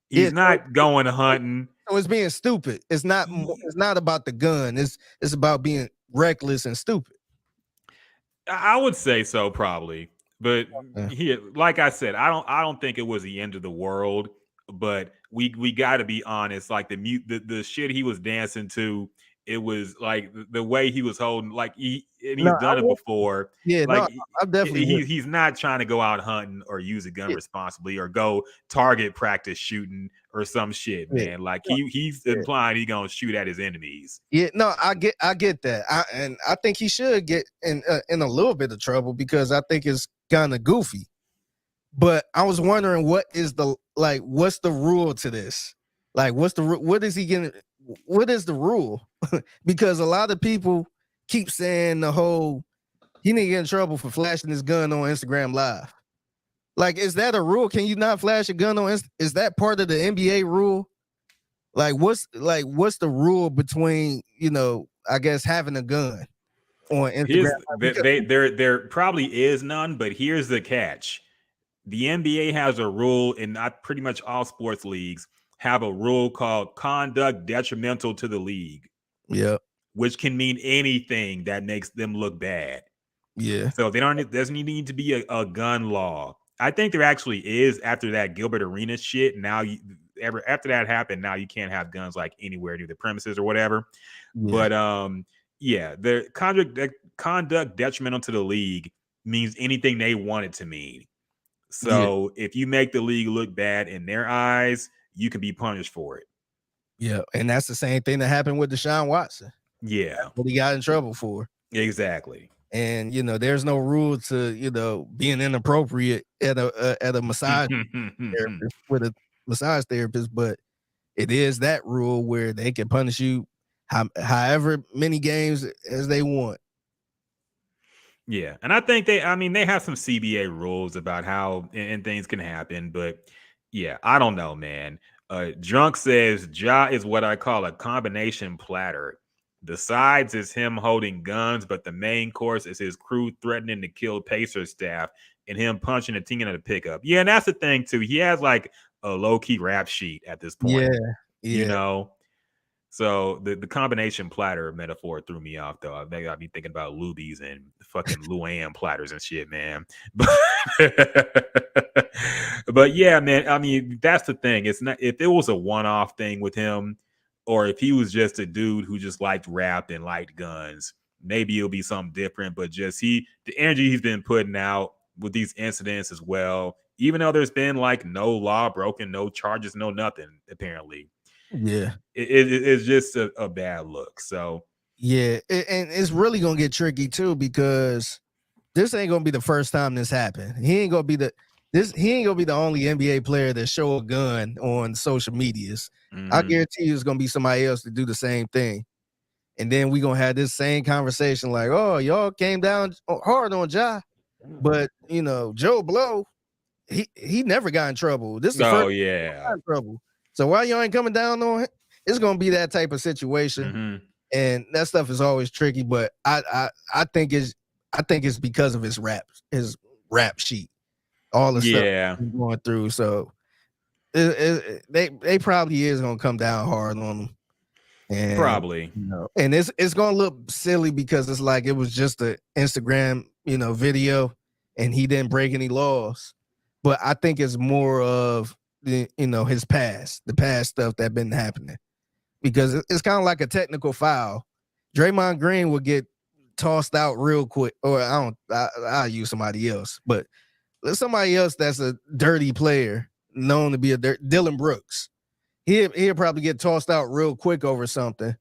He's not going hunting. So it's being stupid. It's not about the gun. It's about being reckless and stupid. I would say so, probably. But here, like I said, I don't think it was the end of the world. But we got to be honest. Like the shit he was dancing to, it was like the way he was holding. Like he's done it before. Yeah, like I definitely. He's not trying to go out hunting or use a gun responsibly or go target practice shooting or some shit, man. Like he's implying he's gonna shoot at his enemies. Yeah, no, I get that. I think he should get in a little bit of trouble because I think it's kind of goofy. But I was wondering what's the rule to this? Like, what is he getting? What is the rule? Because a lot of people keep saying he didn't get in trouble for flashing his gun on Instagram Live. Like, is that a rule? Can you not flash a gun on? Is that part of the NBA rule? Like, what's the rule between I guess having a gun on Instagram? There probably is none, but here's the catch. The NBA has a rule, and not pretty much all sports leagues have a rule called conduct detrimental to the league. Yeah. Which can mean anything that makes them look bad. Yeah. So doesn't need to be a gun law. I think there actually is after that Gilbert Arenas shit. Now after that happened, now you can't have guns like anywhere near the premises or whatever. Yeah. But the conduct detrimental to the league means anything they want it to mean. So if you make the league look bad in their eyes, you can be punished for it. Yeah, and that's the same thing that happened with Deshaun Watson. Yeah, that's what he got in trouble for. Exactly. And there's no rule to being inappropriate at a massage therapist with a massage therapist, but it is that rule where they can punish you however many games as they want. Yeah, and I think they have some CBA rules about how and things can happen, but yeah, I don't know, man. Drunk says Ja is what I call a combination platter. The sides is him holding guns, but the main course is his crew threatening to kill Pacers staff and him punching a team in the pickup. Yeah, and that's the thing too. He has like a low-key rap sheet at this point. Yeah. So the combination platter metaphor threw me off, though. I think I'd be thinking about Lubies and fucking Luann platters and shit, man. But yeah, man. I mean, that's the thing. It's not if it was a one-off thing with him, or if he was just a dude who just liked rap and liked guns, maybe it'll be something different. But just the energy he's been putting out with these incidents as well, even though there's been like no law broken, no charges, no nothing, apparently. Yeah, it's just a bad look. So yeah, and it's really gonna get tricky too, because this ain't gonna be the first time this happened. He ain't gonna be the only NBA player that show a gun on social medias. I guarantee you it's gonna be somebody else to do the same thing. And then we gonna have this same conversation like, oh, y'all came down hard on Ja. But Joe Blow, he never got in trouble. This is the first time he got in trouble. So why y'all ain't coming down on it? It's gonna be that type of situation, and that stuff is always tricky. But I think it's because of his rap sheet, all the stuff he's going through. So they probably is gonna come down hard on him, and probably and it's gonna look silly because it's like it was just an Instagram video, and he didn't break any laws. But I think it's more of his past, the past stuff that been happening, because it's kind of like a technical foul. Draymond Green will get tossed out real quick, or I'll use somebody else, but somebody else that's a dirty player known to be Dylan Brooks. He'll probably get tossed out real quick over something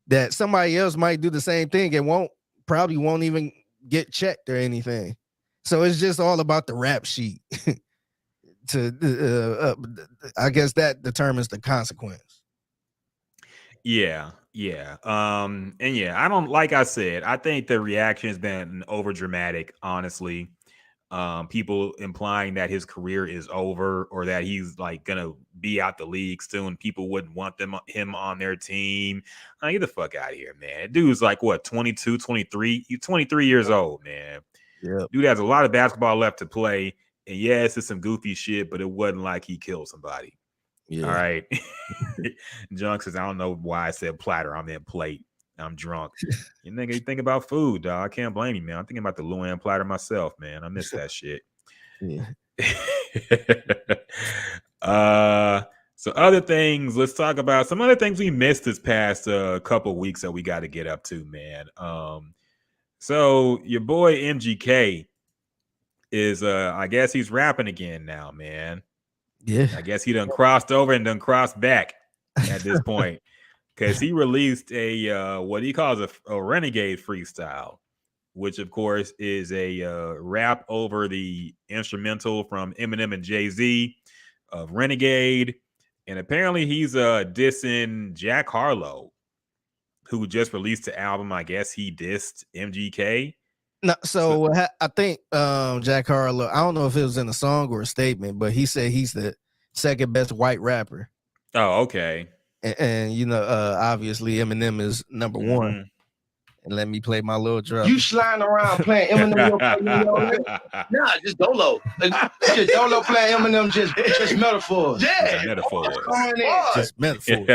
that somebody else might do the same thing and probably won't even get checked or anything. So it's just all about the rap sheet. I guess that determines the consequence. Yeah. And yeah, I don't, like I said, I think the reaction has been over dramatic, honestly. People implying that his career is over or that he's like gonna be out the league soon. People wouldn't want him on their team. Get the fuck out of here, man. Dude's like what, 22, 23? He's 23 years old, man. Yeah. Dude has a lot of basketball left to play. And yes, it's some goofy shit, but it wasn't like he killed somebody. Yeah. All right. Junk says, I don't know why I said platter. I meant plate. I'm drunk. You think about food, dog. I can't blame you, man. I'm thinking about the Luann platter myself, man. I miss that shit. Yeah. So other things, let's talk about some other things we missed this past couple weeks that we got to get up to, man. So your boy MGK is I guess he's rapping again now, man. Yeah. I guess he done crossed over and done crossed back at this point, because he released a what he calls a renegade freestyle, which of course is a rap over the instrumental from Eminem and Jay-Z of Renegade. And apparently he's dissing Jack Harlow, who just released the album. I guess he dissed MGK. No, I think Jack Harlow, I don't know if it was in a song or a statement, but he said he's the second best white rapper. Oh, okay. And you know, obviously Eminem is number one. And let me play my little drum. You sliding around playing Eminem. Nah, just Dolo. Just Dolo playing Eminem, just metaphors. Yeah, metaphors. Just metaphors.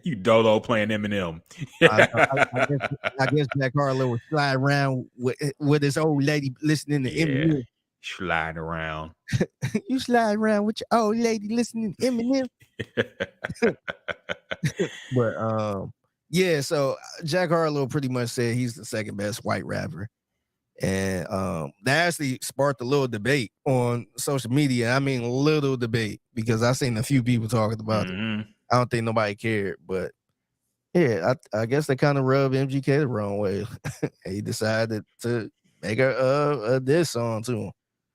You Dolo playing Eminem. I guess Jack Harlow was sliding around with his old lady listening to Eminem. Sliding around. You slide around with your old lady listening to Eminem. But yeah, so Jack Harlow pretty much said he's the second best white rapper. And that actually sparked a little debate on social media. I mean, little debate, because I seen a few people talking about it. I don't think nobody cared, but yeah, I guess they kind of rubbed MGK the wrong way. He decided to make a diss song to him.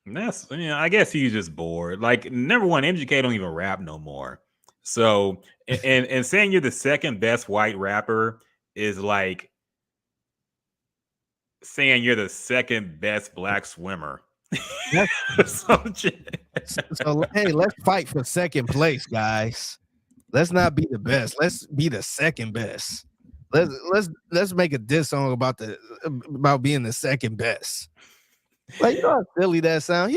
That's, I guess he's just bored. Like, number one, MGK don't even rap no more. So, and saying you're the second best white rapper is like saying you're the second best black swimmer. So hey, let's fight for second place, guys. Let's not be the best. Let's be the second best. Let's make a diss song about being the second best. Like, you know how silly that sound.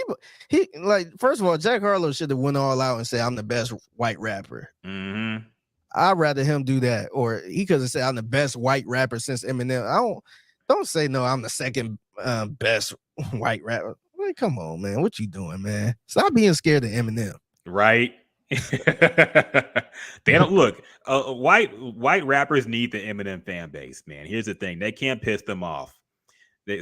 He like, first of all, Jack Harlow should have went all out and said, I'm the best white rapper. I'd rather him do that, or he could have said, I'm the best white rapper since Eminem. Don't say no, I'm the second best white rapper. Like, come on, man, what you doing, man? Stop being scared of Eminem. Right? They don't look. White rappers need the Eminem fan base, man. Here's the thing: they can't piss them off. They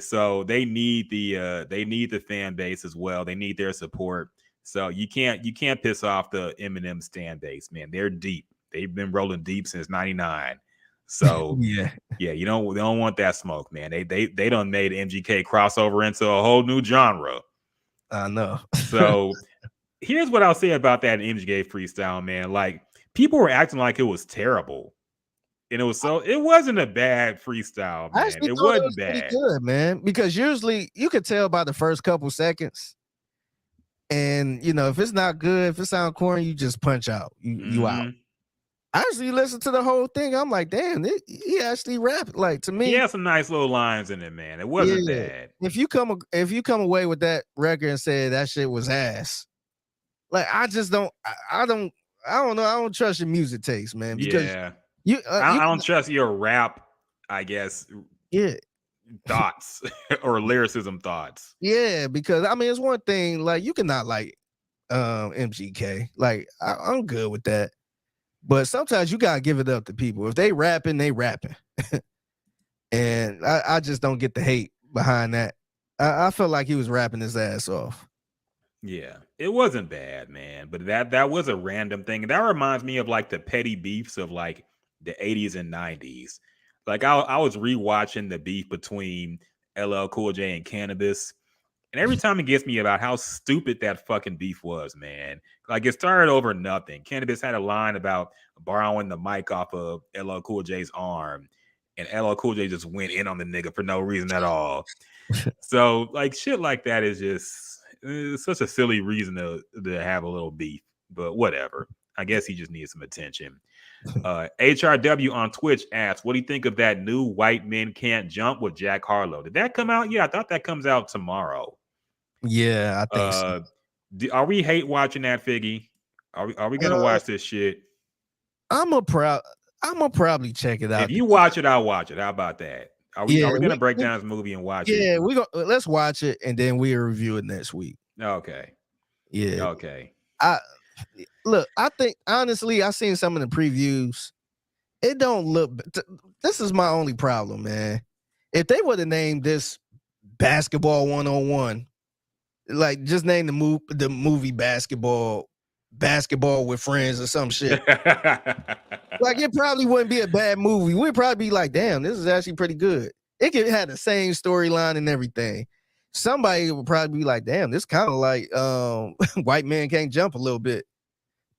need the fan base as well. They need their support. So you can't piss off the Eminem fan base, man. They're deep. They've been rolling deep since '99. So yeah, they don't want that smoke, man. They done made MGK crossover into a whole new genre. I know. So here's what I'll say about that MGK freestyle, man. Like, people were acting like it was terrible. And it wasn't a bad freestyle, man. It wasn't bad. Good, man, because usually you could tell by the first couple seconds. And you know, if it's not good, if it sounds corny, you just punch out. You out. I actually listened to the whole thing. I'm like, damn, he actually rapped. Like, to me, he had some nice little lines in it, man. It wasn't bad. If you come away with that record and say that shit was ass, like, I just don't. I don't know. I don't trust your music taste, man. Because I don't trust your rap, I guess. Yeah. Thoughts or lyricism thoughts. Yeah, because I mean, it's one thing, like, you cannot like MGK. Like, I'm good with that. But sometimes you gotta give it up to people. If they rapping, they rapping. And I just don't get the hate behind that. I felt like he was rapping his ass off. Yeah, it wasn't bad, man. But that was a random thing. And that reminds me of like the petty beefs of like the 80s and 90s. Like, I was rewatching the beef between LL Cool J and Cannabis. And every time it gets me about how stupid that fucking beef was, man. Like, it started over nothing. Cannabis had a line about borrowing the mic off of LL Cool J's arm. And LL Cool J just went in on the nigga for no reason at all. So, like, shit like that is just such a silly reason to have a little beef. But whatever. I guess he just needs some attention. HRW on Twitch asks, what do you think of that new White Men Can't Jump with Jack Harlow? Did that come out? Yeah, I thought that comes out tomorrow. Yeah, I think so. Are we hate watching that, Figgy? Are we gonna watch this shit? I'm gonna probably check it out. If you watch it, I'll watch it. How about that? Are we gonna break down this movie and watch it? Yeah, let's watch it and then we'll review it next week. Okay. Yeah. Okay. Look, I think, honestly, I seen some of the previews. It don't look. This is my only problem, man. If they would have named this Basketball 101, like, just name the movie Basketball with Friends or some shit. Like, it probably wouldn't be a bad movie. We'd probably be like, damn, this is actually pretty good. It could have the same storyline and everything. Somebody would probably be like, damn, this kind of like White Man Can't Jump a little bit.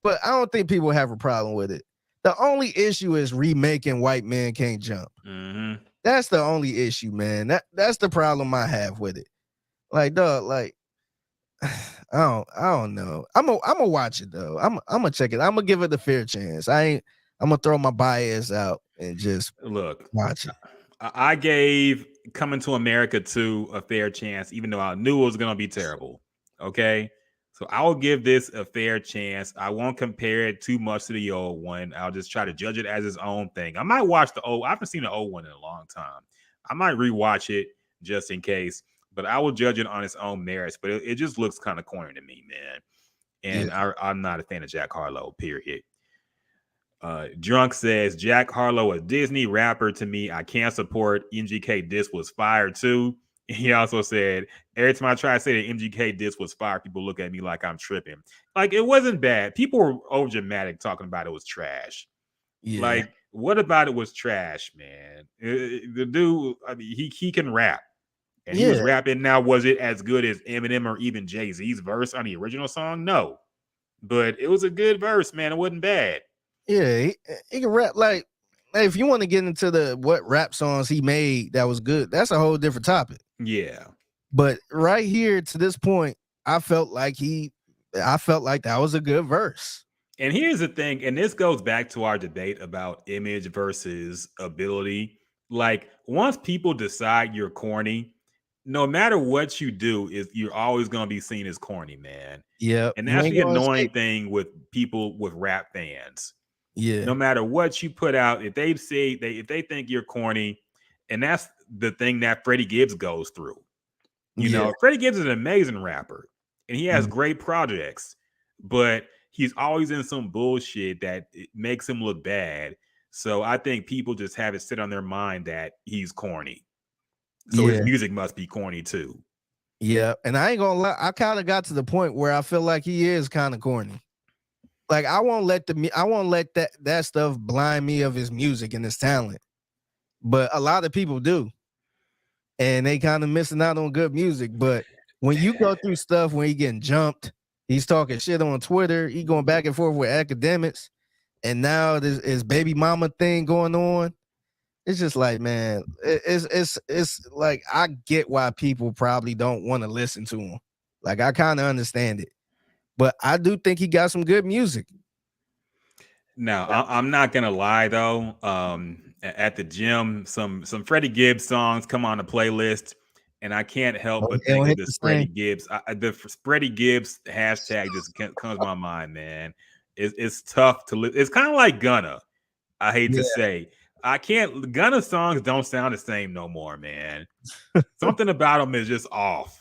But I don't think people have a problem with it. The only issue is remaking White Man Can't Jump. That's the only issue, man. That's the problem I have with it. Like, dog, like I don't know. I'm gonna watch it though. I'm gonna check it. I'm gonna give it a fair chance. I'm gonna throw my bias out and just Look, watch it. I gave Coming to America 2 a fair chance, even though I knew it was gonna be terrible. Okay. So I will give this a fair chance. I won't compare it too much to the old one. I'll just try to judge it as its own thing. I might watch the old. I haven't seen the old one in a long time. I might rewatch it just in case, but I will judge it on its own merits. But it just looks kind of corny to me, man. And I'm not a fan of Jack Harlow, period. Drunk says Jack Harlow, a Disney rapper to me. I can't support. MGK diss was fire too. He also said, every time I try to say that MGK diss was fire, people look at me like I'm tripping. Like, it wasn't bad. People were over dramatic talking about it was trash. Yeah. Like, what about it was trash, man? The dude, I mean, he can rap. And he was rapping. Now, was it as good as Eminem or even Jay-Z's verse on the original song? No. But it was a good verse, man. It wasn't bad. Yeah, he can rap. Like if you want to get into the what rap songs he made that was good, that's a whole different topic. Yeah. But right here to this point, I felt like that was a good verse. And here's the thing, and this goes back to our debate about image versus ability. Like, once people decide you're corny, no matter what you do, you're always going to be seen as corny, man. Yeah. And that's the annoying thing with people with rap fans. Yeah. No matter what you put out, if they think you're corny, and that's the thing that Freddie Gibbs goes through. You know, Freddie Gibbs is an amazing rapper, and he has great projects, but he's always in some bullshit that makes him look bad. So I think people just have it sit on their mind that he's corny. So his music must be corny too. Yeah, and I ain't gonna lie, I kind of got to the point where I feel like he is kind of corny. Like I won't let that stuff blind me of his music and his talent, but a lot of people do, and they kind of missing out on good music. But when you go through stuff when he getting jumped, he's talking shit on Twitter, he going back and forth with academics, and now there's his baby mama thing going on. It's just like, man, it's like I get why people probably don't want to listen to him. Like I kind of understand it. But I do think he got some good music. Now, I'm not gonna lie though. At the gym, some Freddie Gibbs songs come on the playlist, and I can't help but think of the Freddie Gibbs. The Freddie Gibbs hashtag just comes to my mind, man. It's tough to listen. It's kind of like Gunna. I hate to say, Gunna songs don't sound the same no more, man. Something about them is just off.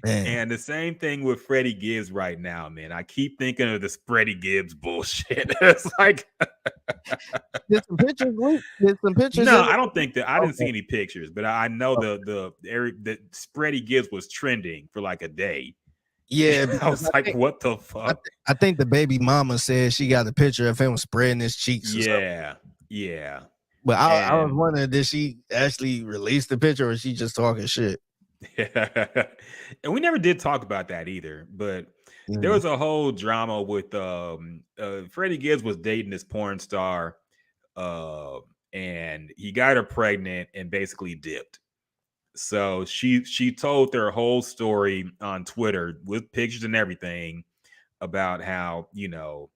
Man. And the same thing with Freddie Gibbs right now, man. I keep thinking of this Freddie Gibbs bullshit. It's like Did some pictures? No, I don't think that. I didn't see any pictures, but I know the Freddie Gibbs was trending for like a day. Yeah, I was like, what the fuck? I think the baby mama said she got a picture of him spreading his cheeks. Yeah. But I was wondering, did she actually release the picture, or is she just talking shit? Yeah. And we never did talk about that either, but there was a whole drama with Freddie Gibbs was dating this porn star, and he got her pregnant and basically dipped. So she told their whole story on Twitter with pictures and everything about how, you know,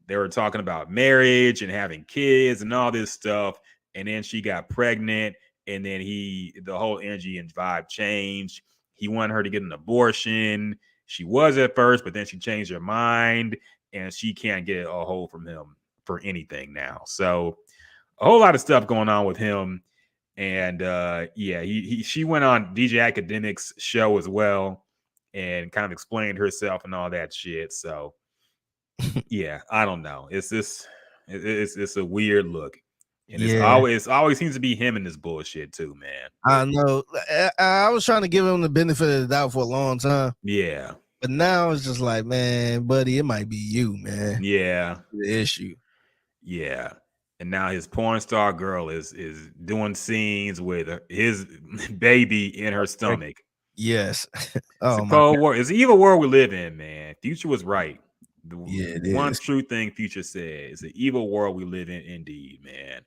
they were talking about marriage and having kids and all this stuff, and then she got pregnant. And then the whole energy and vibe changed. He wanted her to get an abortion. She was at first, but then she changed her mind, and she can't get a hold from him for anything now. So a whole lot of stuff going on with him. And she went on DJ Academic's show as well and kind of explained herself and all that shit. So yeah, I don't know. It's a weird look. And it's always seems to be him in this bullshit too, man. I know. I was trying to give him the benefit of the doubt for a long time. Yeah. But now it's just like, man, buddy, it might be you, man. Yeah. The issue. Yeah. And now his porn star girl is doing scenes with his baby in her stomach. Yes. It's a cold war. It's an evil world we live in, man. Future was right. One true thing Future said. It's an evil world we live in, indeed, man.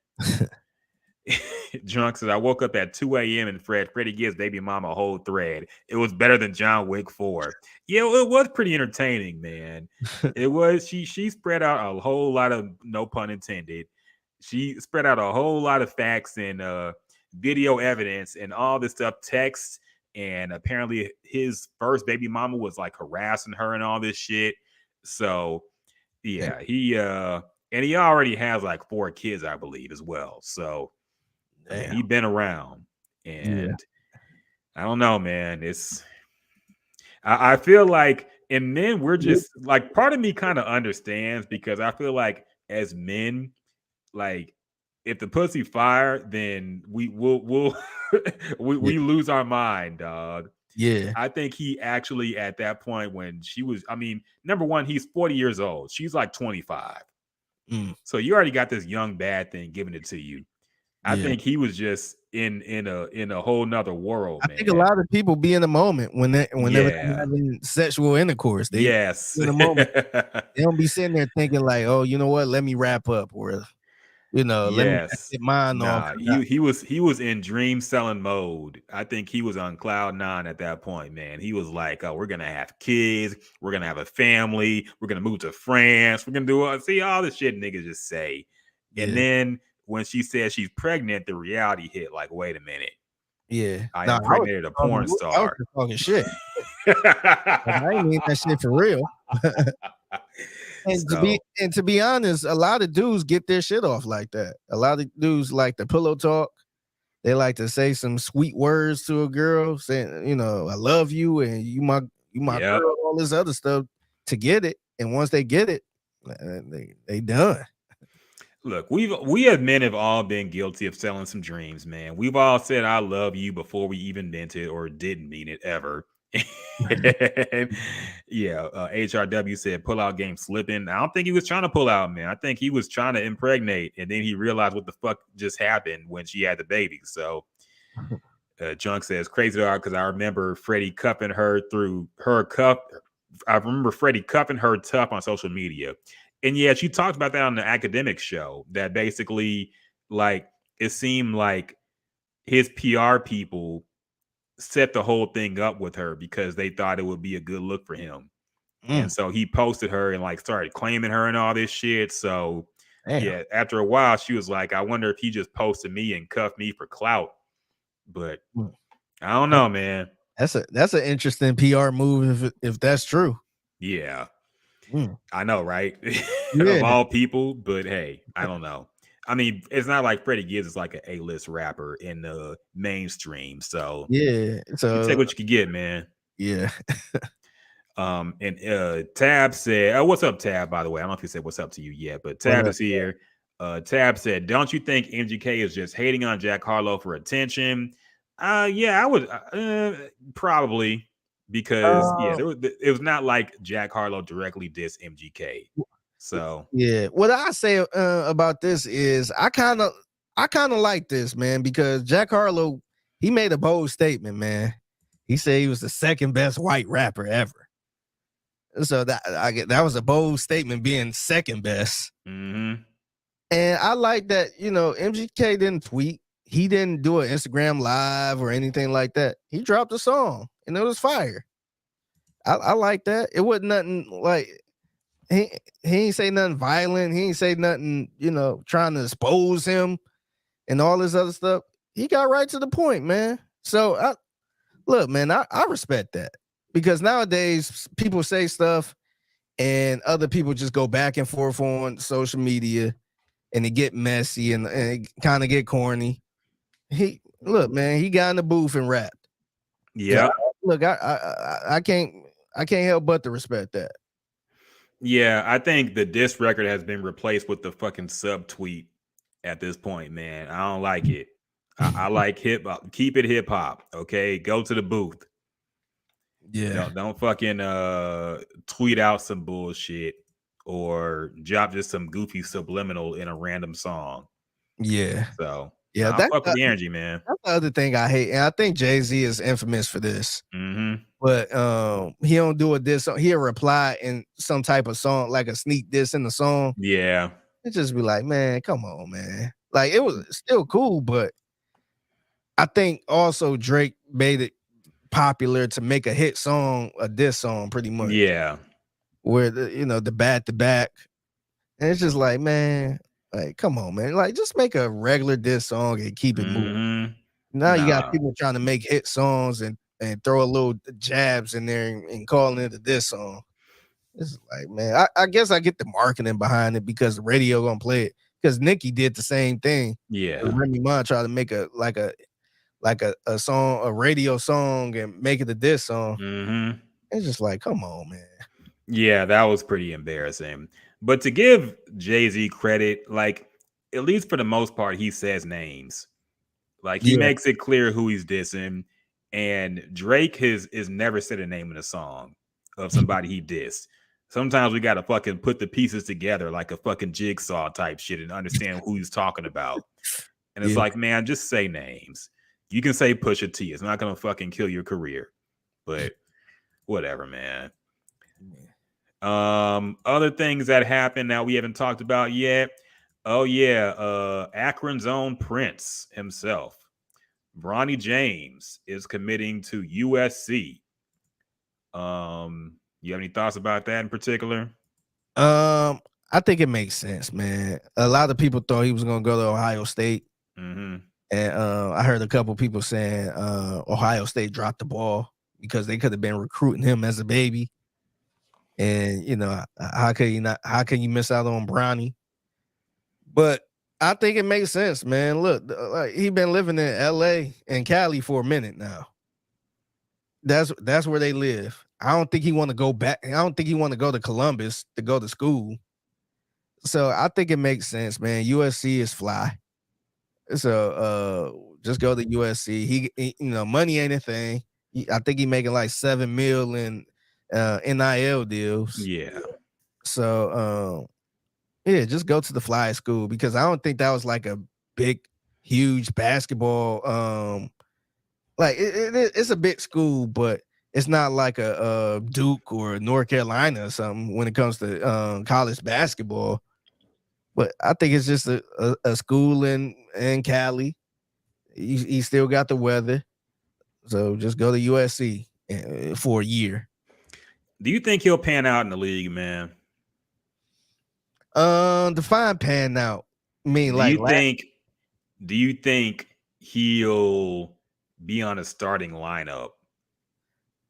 Drunk says, I woke up at 2 a.m. and Freddie gives baby mama a whole thread. It was better than John Wick 4. Yeah, it was pretty entertaining, man. It was. She spread out a whole lot of, no pun intended. She spread out a whole lot of facts and video evidence and all this stuff, text. And apparently his first baby mama was like harassing her and all this shit. So yeah, he already has like 4 kids, I believe, as well. So I mean, he's been around, and I don't know, man. I feel like, and men, we're just like, part of me kind of understands, because I feel like as men, like, if the pussy fire, then we'll we lose our mind, dog. Yeah. I think he actually, at that point when she was, I mean, number one, he's 40 years old. She's like 25. So you already got this young bad thing giving it to you. I think he was just in a whole nother world, man. I think a lot of people be in the moment whenever they're having sexual intercourse. They in the moment. They don't be sitting there thinking like, oh, you know what? Let me wrap up, or let me get mine off. He was in dream selling mode. I think he was on cloud 9 at that point, man. He was like, oh, we're gonna have kids, we're gonna have a family, we're gonna move to France, we're gonna do all this shit niggas just say. And then when she said she's pregnant, the reality hit. Like, wait a minute. Yeah. I impregnated a porn star. I was just talking shit. I ain't mean that shit for real. And to be honest, a lot of dudes get their shit off like that. A lot of dudes like the pillow talk. They like to say some sweet words to a girl, saying, I love you and you my girl, all this other stuff to get it. And once they get it, they done. Look, we as men have all been guilty of selling some dreams, man. We've all said I love you before we even meant it or didn't mean it ever. HRW said pull out game slipping. I don't think he was trying to pull out, man. I think he was trying to impregnate, and then he realized what the fuck just happened when she had the baby. So Junk says crazy dog, because I remember Freddie cuffing her through her cuff. I remember Freddie cuffing her tough on social media. And yeah, she talked about that on the academic show, that basically, like, it seemed like his PR people set the whole thing up with her because they thought it would be a good look for him. And so he posted her and like started claiming her and all this shit. So yeah, after a while, she was like, I wonder if he just posted me and cuffed me for clout. But I don't know, man. That's an interesting PR move if that's true. Yeah. I know, right? Of all people, but hey, I don't know. I mean, it's not like Freddie Gibbs is like an A-list rapper in the mainstream, so yeah, so you take what you can get, man. Yeah. And Tab said, "Oh, what's up, Tab? By the way, I don't know if he said what's up to you yet, but Tab is here. Tab said, "Don't you think MGK is just hating on Jack Harlow for attention?" Yeah, I would probably. Because it was not like Jack Harlow directly dissed MGK. So yeah, what I say about this is I kind of like this, man, because Jack Harlow, he made a bold statement, man. He said he was the second best white rapper ever. So that was a bold statement, being second best. Mm-hmm. And I like that, MGK didn't tweet. He didn't do an Instagram live or anything like that. He dropped a song and it was fire. I like that. It wasn't nothing like he ain't say nothing violent. He ain't say nothing, trying to expose him and all this other stuff. He got right to the point, man. So I respect that, because nowadays people say stuff and other people just go back and forth on social media and it get messy and it kind of get corny. He got in the booth and rapped. Yeah. So, I can't help but to respect that. Yeah, I think the diss record has been replaced with the fucking subtweet at this point, man. I don't like it. I like hip hop. Keep it hip hop, okay? Go to the booth. Yeah. Don't fucking tweet out some bullshit or drop just some goofy subliminal in a random song. Yeah. So yeah, that's fuck with the energy, man. That's the other thing I hate, and I think Jay-Z is infamous for this. Mm-hmm. But he don't do a diss. He'll reply in some type of song, like a sneak diss in the song. Yeah. It just be like, man, come on, man. Like it was still cool, but I think also Drake made it popular to make a hit song, a diss song, pretty much. Yeah. Where the back to back, and it's just like, man, like come on, man, like just make a regular diss song and keep it moving. Mhm. Now you got Nah. people trying to make hit songs and throw a little jabs in there and calling it a diss song. It's like, man, I guess I get the marketing behind it because the radio gonna play it. Because Nicki did the same thing. Yeah. Remy Ma tried to make a song, a radio song, and make it a diss song. Mhm. It's just like, come on, man. Yeah, that was pretty embarrassing. But to give Jay-Z credit, like at least for the most part, he says names. Like he Yeah. makes it clear who he's dissing. And Drake is never said a name in a song of somebody he dissed. Sometimes we gotta fucking put the pieces together like a fucking jigsaw type shit and understand who he's talking about. And it's Yeah. like, man, just say names. You can say Pusha T. It's not gonna fucking kill your career. But whatever, man. Other things that happened that we haven't talked about yet. Oh yeah, Akron's own Prince himself, Bronny James, is committing to USC. You have any thoughts about that in particular? I think it makes sense, man. A lot of people thought he was gonna go to Ohio State. Mm-hmm. And I heard a couple people saying Ohio State dropped the ball because they could have been recruiting him as a baby. And how can you miss out on Bronny? But I think it makes sense, man. Look, like he been living in LA and Cali for a minute now. That's where they live. I don't think he want to go back. I don't think he want to go to Columbus to go to school. So I think it makes sense, man. USC is fly. So just go to USC. He money ain't a thing. I think he making like $7 million in NIL deals. Yeah. So yeah, just go to the fly school because I don't think that was like a big, huge basketball. Like it's a big school, but it's not like a Duke or North Carolina or something when it comes to college basketball. But I think it's just a school in Cali. He still got the weather, so just go to USC for a year. Do you think he'll pan out in the league, man? Define pan out. I mean, do you think he'll be on a starting lineup?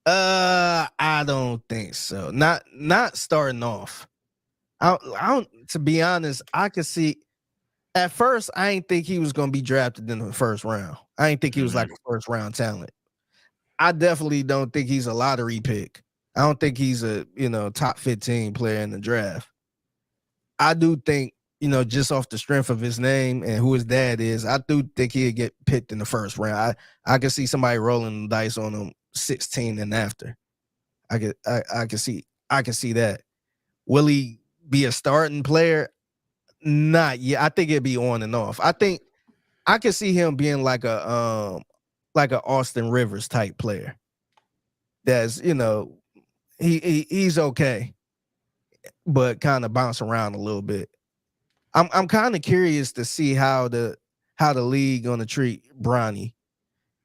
I don't think so. Not starting off. I don't. To be honest, I could see. At first, I didn't think he was gonna be drafted in the first round. I didn't think he was like a first round talent. I definitely don't think he's a lottery pick. I don't think he's a top 15 player in the draft. I do think just off the strength of his name and who his dad is, I do think he'd get picked in the first round. I could see somebody rolling the dice on him 16 and after. I can see that. Will he be a starting player? Not yet. I think it'd be on and off. I think I could see him being like a Austin Rivers type player. That's he's okay, but kind of bounce around a little bit. I'm kind of curious to see how the league gonna treat Bronny.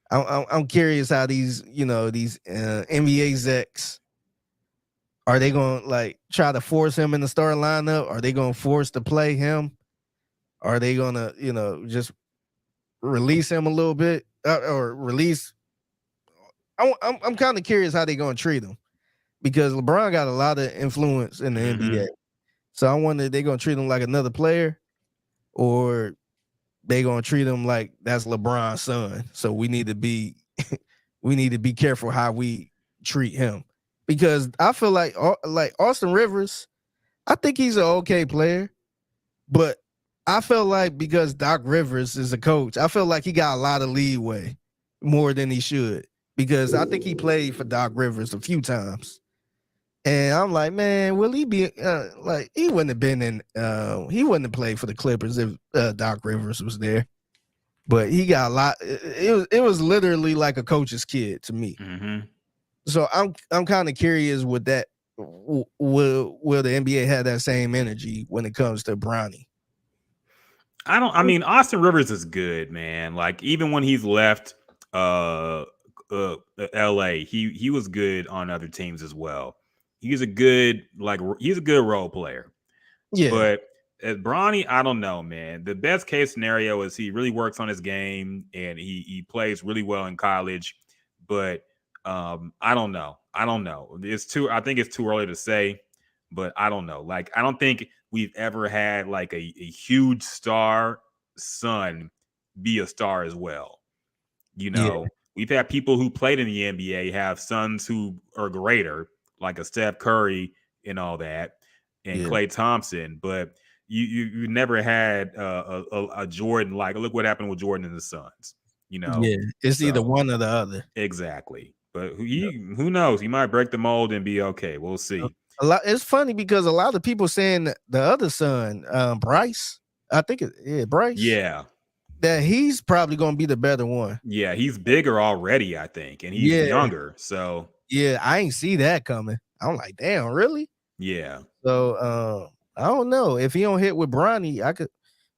I'm curious how these NBA execs are they gonna like try to force him in the starting lineup? Are they gonna force to play him? Are they gonna just release him a little bit or release? I'm kind of curious how they gonna treat him because LeBron got a lot of influence in the NBA. So I wonder if they're gonna treat him like another player or they gonna treat him like that's LeBron's son. So we need to be careful how we treat him. Because I feel like Austin Rivers, I think he's an okay player, but I feel like because Doc Rivers is a coach, I feel like he got a lot of leeway more than he should because I think he played for Doc Rivers a few times. And I'm like, man, will he be he wouldn't have been in he wouldn't have played for the Clippers if Doc Rivers was there. But he got a lot. It was literally like a coach's kid to me. Mm-hmm. So I'm kind of curious with that. Will the NBA have that same energy when it comes to Bronny? I mean, Austin Rivers is good, man. Like even when he's left LA, he was good on other teams as well. He's a good role player. Yeah, But as Bronny, I don't know, man. The best case scenario is he really works on his game and he plays really well in college. But I don't know. I don't know. I think it's too early to say, but I don't know. Like I don't think we've ever had like a huge star son be a star as well. You yeah, know, we've had people who played in the NBA have sons who are greater, like a Steph Curry and all that, and yeah, Klay Thompson, but you never had a Jordan. Like look what happened with Jordan and the Suns. You know, yeah. It's either so one or the other. exactly. But who knows? He might break the mold and be okay. We'll see. A lot. It's funny because a lot of people saying that the other son, Bryce. I think Bryce. Yeah, That he's probably gonna be the better one. yeah. He's bigger already, I think, and he's Yeah, younger. So yeah. I ain't see that coming. I'm like, damn, really? yeah. So I don't know if he don't hit with Bronny. I could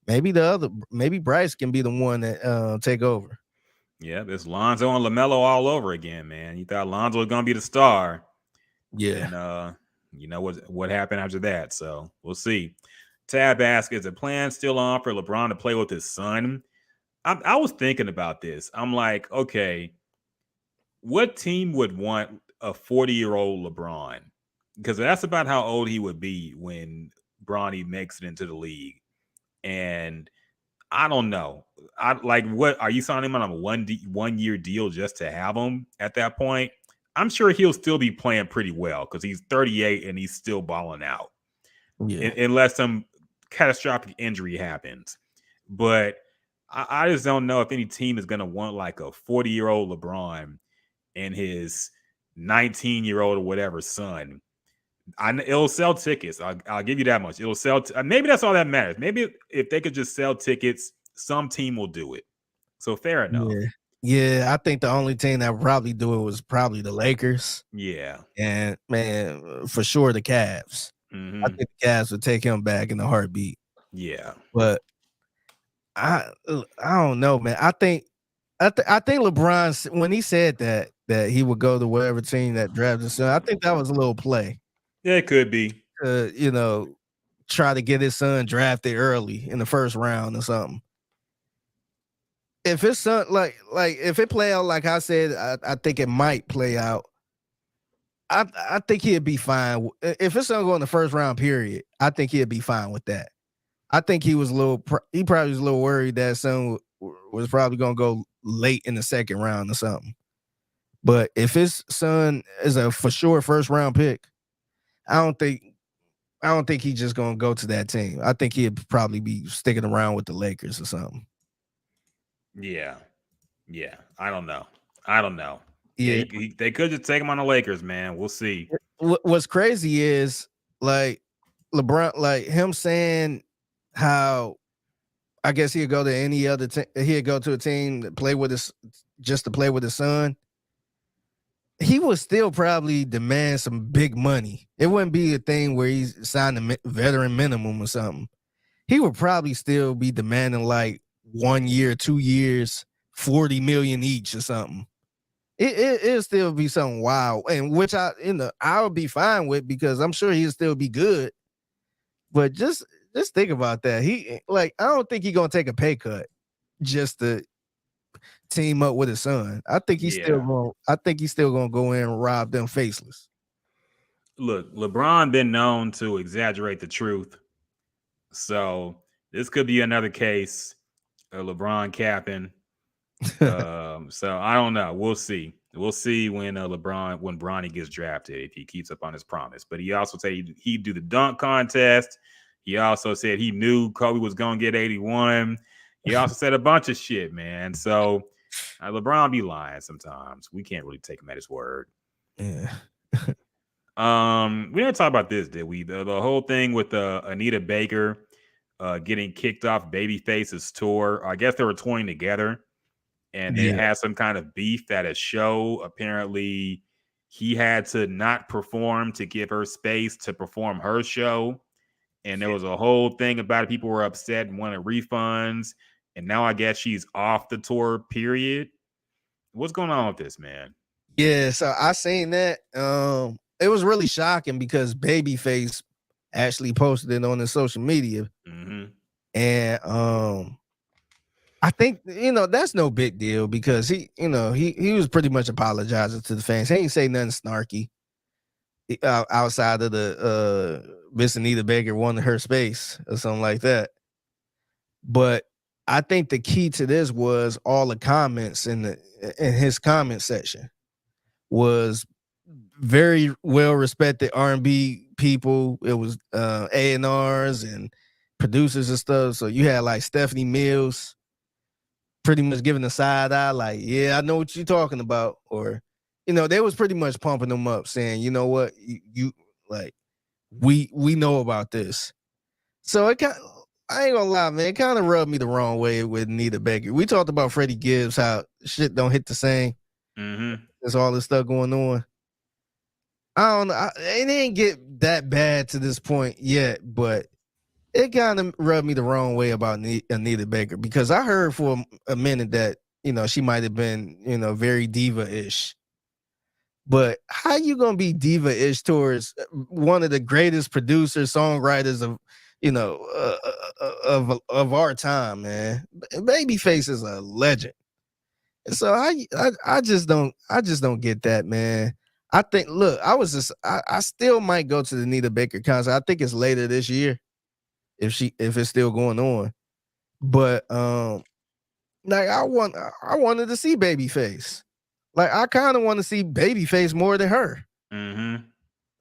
maybe Bryce can be the one that take over. Yeah, there's Lonzo and LaMelo all over again, man. You thought Lonzo was gonna be the star, Yeah, and you know what happened after that. So we'll see. Tab asks, is the plan still on for LeBron to play with his son? I was thinking about this. I'm like, okay, what team would want a 40-year-old LeBron? Because that's about how old he would be when Bronny makes it into the league. And I don't know. I like what are you signing him on a 1 year deal just to have him at that point? I'm sure he'll still be playing pretty well because he's 38 and he's still balling out, yeah, unless some catastrophic injury happens. But I just don't know if any team is going to want like a 40-year-old LeBron and his 19-year-old or whatever son. It'll sell tickets. I'll give you that much. It'll sell. Maybe that's all that matters. Maybe if they could just sell tickets, some team will do it. So fair enough. yeah, yeah. I think the only team that would probably do it was probably the Lakers, Yeah. and man, for sure the Cavs. I Hmm. think the Cavs would take him back in a heartbeat. Yeah. But I don't know, man. I think LeBron when he said that he would go to whatever team that drafted his son, I think that was a little play. Yeah, it could be. You know, try to get his son drafted early in the first round or something. If his son like if it play out like I said, I think it might play out. I think he'd be fine. If his son go in the first round, period, I think he'd be fine with that. I think he was he probably was a little worried that his son was probably gonna go late in the second round or something. But if his son is a for sure first round pick, I don't think he's just gonna go to that team. I think he'd probably be sticking around with the Lakers or something. Yeah. Yeah. I don't know. Yeah, Yeah. they could just take him on the Lakers, man. We'll see. What's crazy is like LeBron, like him saying how I guess he'd go to any other team. He'd go to a team that play with just to play with his son. He would still probably demand some big money. It wouldn't be a thing where he's signed a veteran minimum or something. He would probably still be demanding like 1 year, 2 years, 40 million each or something. It'll still be something wild, and which I would be fine with because I'm sure he'll still be good. But just think about that. I don't think he's gonna take a pay cut just to team up with his son. I think he's still gonna go in and rob them faceless. Look, LeBron been known to exaggerate the truth. So this could be another case of LeBron capping. So I don't know. We'll see. We'll see when Bronny gets drafted if he keeps up on his promise. But he also said he'd do the dunk contest. He also said he knew Kobe was gonna get 81. He also said a bunch of shit, man. So LeBron be lying sometimes. We can't really take him at his word. Yeah. We didn't talk about this, did we? The whole thing with Anita Baker getting kicked off Babyface's tour. I guess they were touring together, and they had some kind of beef at a show. Apparently, he had to not perform to give her space to perform her show, and there was a whole thing about it. People were upset and wanted refunds, and now I guess she's off the tour, period. What's going on with this, man? Yeah, so I seen that. It was really shocking because Babyface actually posted it on his social media. Mm-hmm. And I think, that's no big deal because he was pretty much apologizing to the fans. He ain't say nothing snarky outside of the Miss Anita Baker wanted her space or something like that. But I think the key to this was all the comments in his comment section was very well respected R&B people. It was A&Rs and producers and stuff. So you had like Stephanie Mills pretty much giving a side eye, like, yeah, I know what you're talking about. Or, they was pretty much pumping them up, saying, you know what, you like, we know about this. So I ain't gonna lie, man, it kind of rubbed me the wrong way with Anita Baker. We talked about Freddie Gibbs, how shit don't hit the same. Mm-hmm. There's all this stuff going on. I don't know. It ain't get that bad to this point yet, but it kind of rubbed me the wrong way about Anita Baker because I heard for a minute that, she might have been, very diva-ish. But how you going to be diva-ish towards one of the greatest producers, songwriters of, of our time, man? Babyface is a legend. So I just don't get that, man. I think, look, I still might go to the Anita Baker concert. I think it's later this year if it's still going on. But like I wanted to see Babyface. Like I kind of want to see Babyface more than her. Mm-hmm.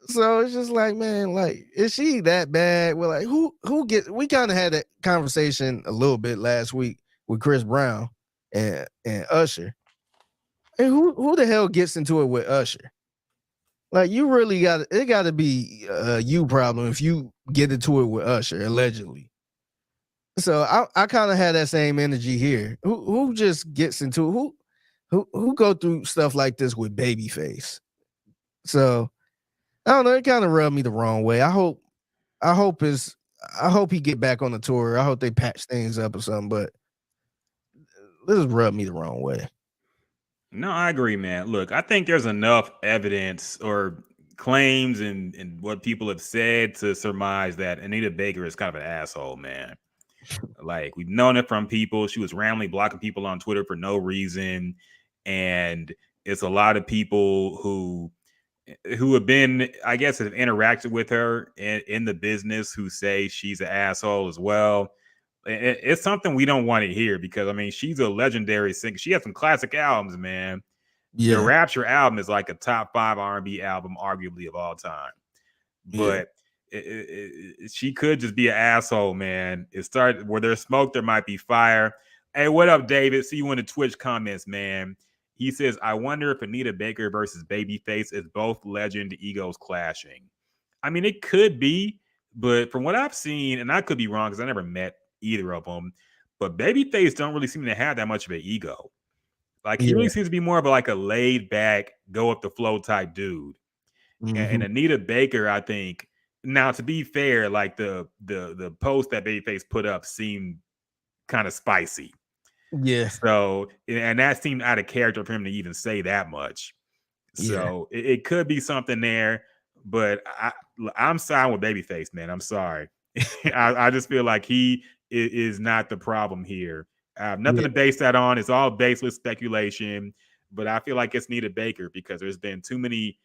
So it's just like, man, like, is she that bad? Well, like we kind of had that conversation a little bit last week with Chris Brown and Usher. And who the hell gets into it with Usher? Like, you really got to be a you problem if you get into it with Usher, allegedly. So I kind of had that same energy here. Who just gets into who go through stuff like this with Babyface? So I don't know. It kind of rubbed me the wrong way. I hope he get back on the tour. I hope they patch things up or something. But this rubbed me the wrong way. No, I agree, man. Look, I think there's enough evidence or claims and what people have said to surmise that Anita Baker is kind of an asshole, man. Like, we've known it from people. She was randomly blocking people on Twitter for no reason. And it's a lot of people who have been, I guess, have interacted with her in the business who say she's an asshole as well. It's something we don't want to hear because, I mean, she's a legendary singer. She has some classic albums, man. Yeah. The Rapture album is like a top 5 R&B album, arguably, of all time. But she could just be an asshole, man. It started where there's smoke, there might be fire. Hey, what up, David? See you in the Twitch comments, man. He says, I wonder if Anita Baker versus Babyface is both legend egos clashing. I mean, it could be, but from what I've seen, and I could be wrong because I never met either of them, but Babyface don't really seem to have that much of an ego. Like, he really seems to be more of a laid back, go up the flow type dude. Mm-hmm. And Anita Baker, I think, now to be fair, like the post that Babyface put up seemed kind of spicy. Yeah. So, and that seemed out of character for him to even say that much. So it could be something there, but I'm siding with Babyface, man. I'm sorry. I just feel like he is not the problem here. Nothing to base that on. It's all baseless speculation, but I feel like it's Anita Baker because there's been too many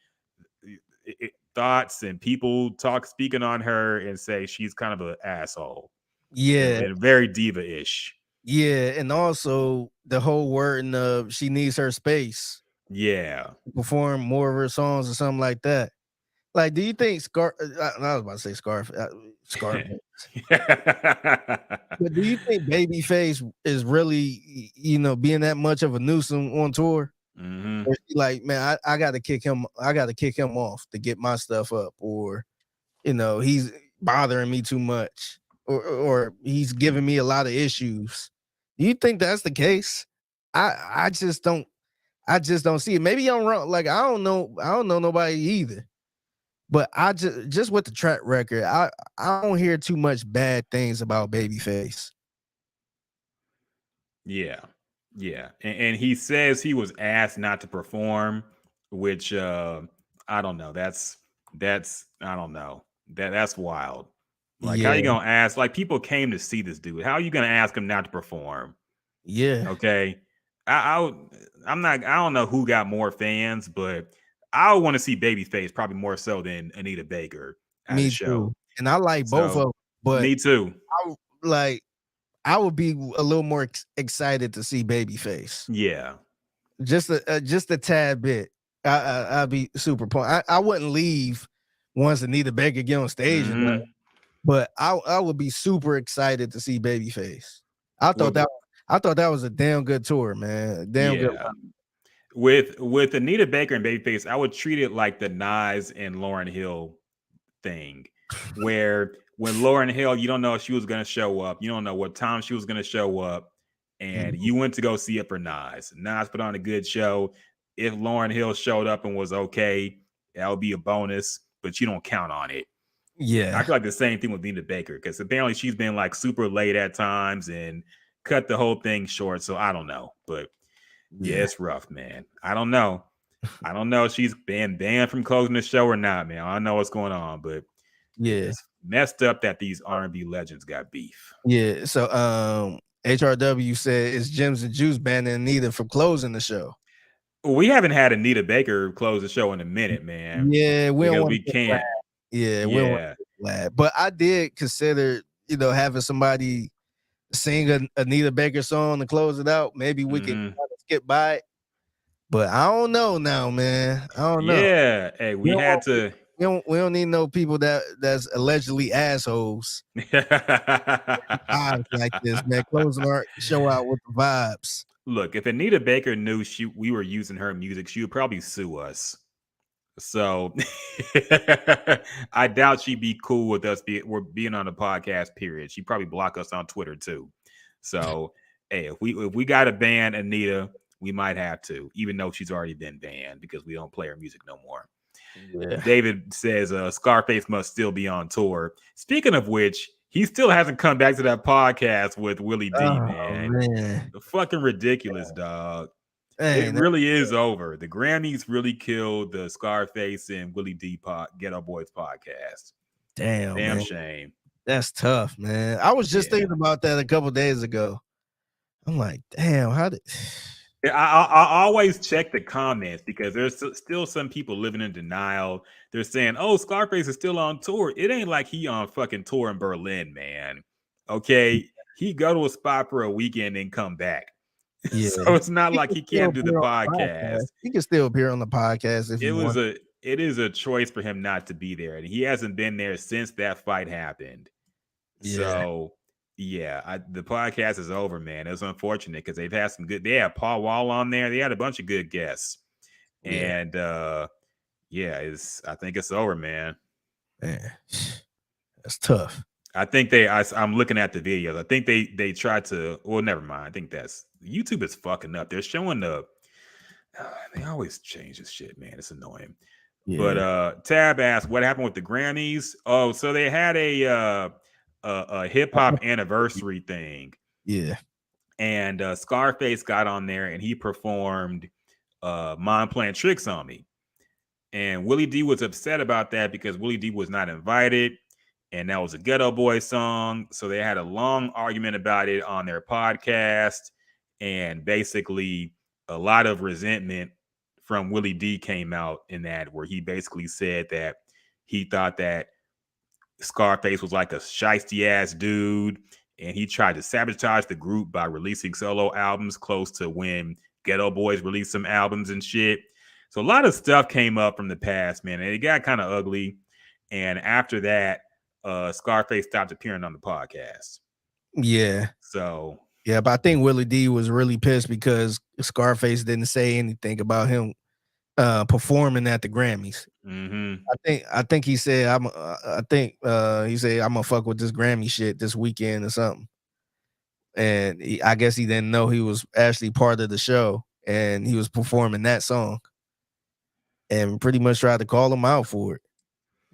thoughts and people speaking on her and say she's kind of an asshole. Yeah. And very diva-ish. Yeah, and also the whole wording of she needs her space. Yeah. Perform more of her songs or something like that. Like, do you think I was about to say Scarface. But do you think Babyface is really, being that much of a nuisance on tour? Mm-hmm. Or like, man, I got to kick him. I got to kick him off to get my stuff up, or he's bothering me too much, or he's giving me a lot of issues. Do you think that's the case? I just don't see it. Maybe I'm wrong. Like, I don't know nobody either. But I just with the track record, I don't hear too much bad things about Babyface. Yeah. Yeah. And he says he was asked not to perform, which I don't know. That's I don't know. That's wild. Like, how you Yeah, gonna ask? Like, people came to see this dude. How are you gonna ask him not to perform? yeah, Okay. I'm not, I don't know who got more fans, but I want to see Babyface probably more so than Anita Baker at a me show. too. And I like both of So them, but me too. I like I would be a little more excited to see Babyface. Yeah. Just a tad bit. I'd be super pumped. I wouldn't leave once Anita Baker get on stage and Mhm. but I would be super excited to see Babyface. I thought Well, that was a damn good tour, man. Damn good. yeah. With Anita Baker and Babyface, I would treat it like the Nas and Lauryn Hill thing, where when Lauryn Hill, you don't know if she was going to show up, you don't know what time she was going to show up, and Mhm. you went to go see it for Nas. Nas put on a good show. If Lauryn Hill showed up and was okay, that would be a bonus, but you don't count on it. I Yeah, feel like the same thing with Anita Baker, because apparently she's been like super late at times and cut the whole thing short. So I don't know, but yeah, yeah, it's rough, man. I don't know. I don't know if she's been banned from closing the show or not, man. I don't know what's going on, but yeah, yeah, it's messed up that these R&B legends got beef. yeah. So HRW said it's Gems and Juice banning Anita from closing the show. We haven't had Anita Baker close the show in a minute, man, Yeah, we don't because want we to get flagged. can't. Yeah, we don't want Yeah. to get flagged. But I did consider, having somebody sing an Anita Baker song to close it out. Maybe we could Mhm. kind of skip by it. But I don't know now, man. I don't know. Yeah. Hey, We we don't, had want- to. we don't need no people that's allegedly assholes vibes like this, man. Closing our show out with the vibes. Look, if Anita Baker knew we were using her music, she would probably sue us. So I doubt she'd be cool with us being on the podcast, period. She'd probably block us on Twitter too. So hey, if we gotta ban Anita, we might have to, even though she's already been banned because we don't play her music no more. Yeah. David says Scarface must still be on tour. Speaking of which, he still hasn't come back to that podcast with Willie D, Oh, man. Fucking ridiculous, dog. Hey, It really is over. The Grammys really killed the Scarface and Willie D Ghetto Boys podcast. damn, man. Shame. That's tough, man. I was just thinking about that a couple days ago. I'm like, damn, how did I always check the comments because there's still some people living in denial. They're saying, "Oh, Scarface is still on tour." It ain't like he on fucking tour in Berlin, man. Okay, he go to a spot for a weekend and come back. Yeah. So it's not like he can't do the appear on podcast. He can still appear on the podcast if It is a choice for him not to be there, and he hasn't been there since that fight happened. Yeah. So yeah, the podcast is over, man. It's unfortunate because they've had some good. They had Paul Wall on there. They had a bunch of good guests, and I think it's over, man. Man, that's tough. I think I'm looking at the videos. I think they tried to. Well, never mind. I think that's YouTube is fucking up. They're showing they always change this shit, man. It's annoying. Yeah. But Tab asked, what happened with the Grammys? Oh, so they had a hip hop anniversary thing. Yeah. And Scarface got on there and he performed Mind Playing Tricks on Me. And Willie D was upset about that because Willie D was not invited. And that was a Ghetto Boy song. So they had a long argument about it on their podcast. And basically, a lot of resentment from Willie D came out in that, where he basically said that he thought that Scarface was like a shiesty ass dude. And he tried to sabotage the group by releasing solo albums close to when Ghetto Boys released some albums and shit. So a lot of stuff came up from the past, man. And it got kind of ugly. And after that, Scarface stopped appearing on the podcast. Yeah. So yeah, but I think Willie D was really pissed because Scarface didn't say anything about him performing at the Grammys. Mm-hmm. I think he said he said I'm gonna fuck with this Grammy shit this weekend or something. And I guess he didn't know he was actually part of the show and he was performing that song. And pretty much tried to call him out for it.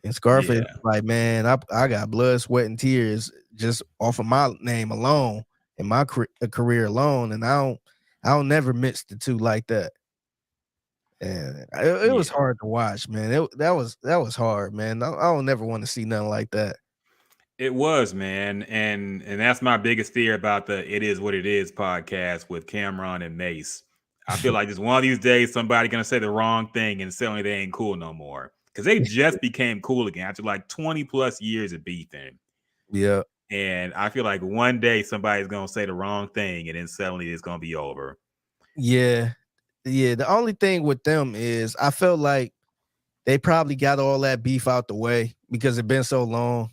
And Scarface Yeah. was like, man, I got blood, sweat, and tears just off of my name alone and my career alone, and I don't never mix the two like that. And it was hard to watch, man. That was hard, man. I don't never want to see nothing like that. It was, man, and that's my biggest fear about the "It Is What It Is" podcast with Cameron and Mace. I feel like just one of these days somebody gonna say the wrong thing and suddenly they ain't cool no more because they just became cool again after like 20 plus years of beefing. Yeah, and I feel like one day somebody's gonna say the wrong thing and then suddenly it's gonna be over. yeah. The only thing with them is I felt like they probably got all that beef out the way because it's been so long.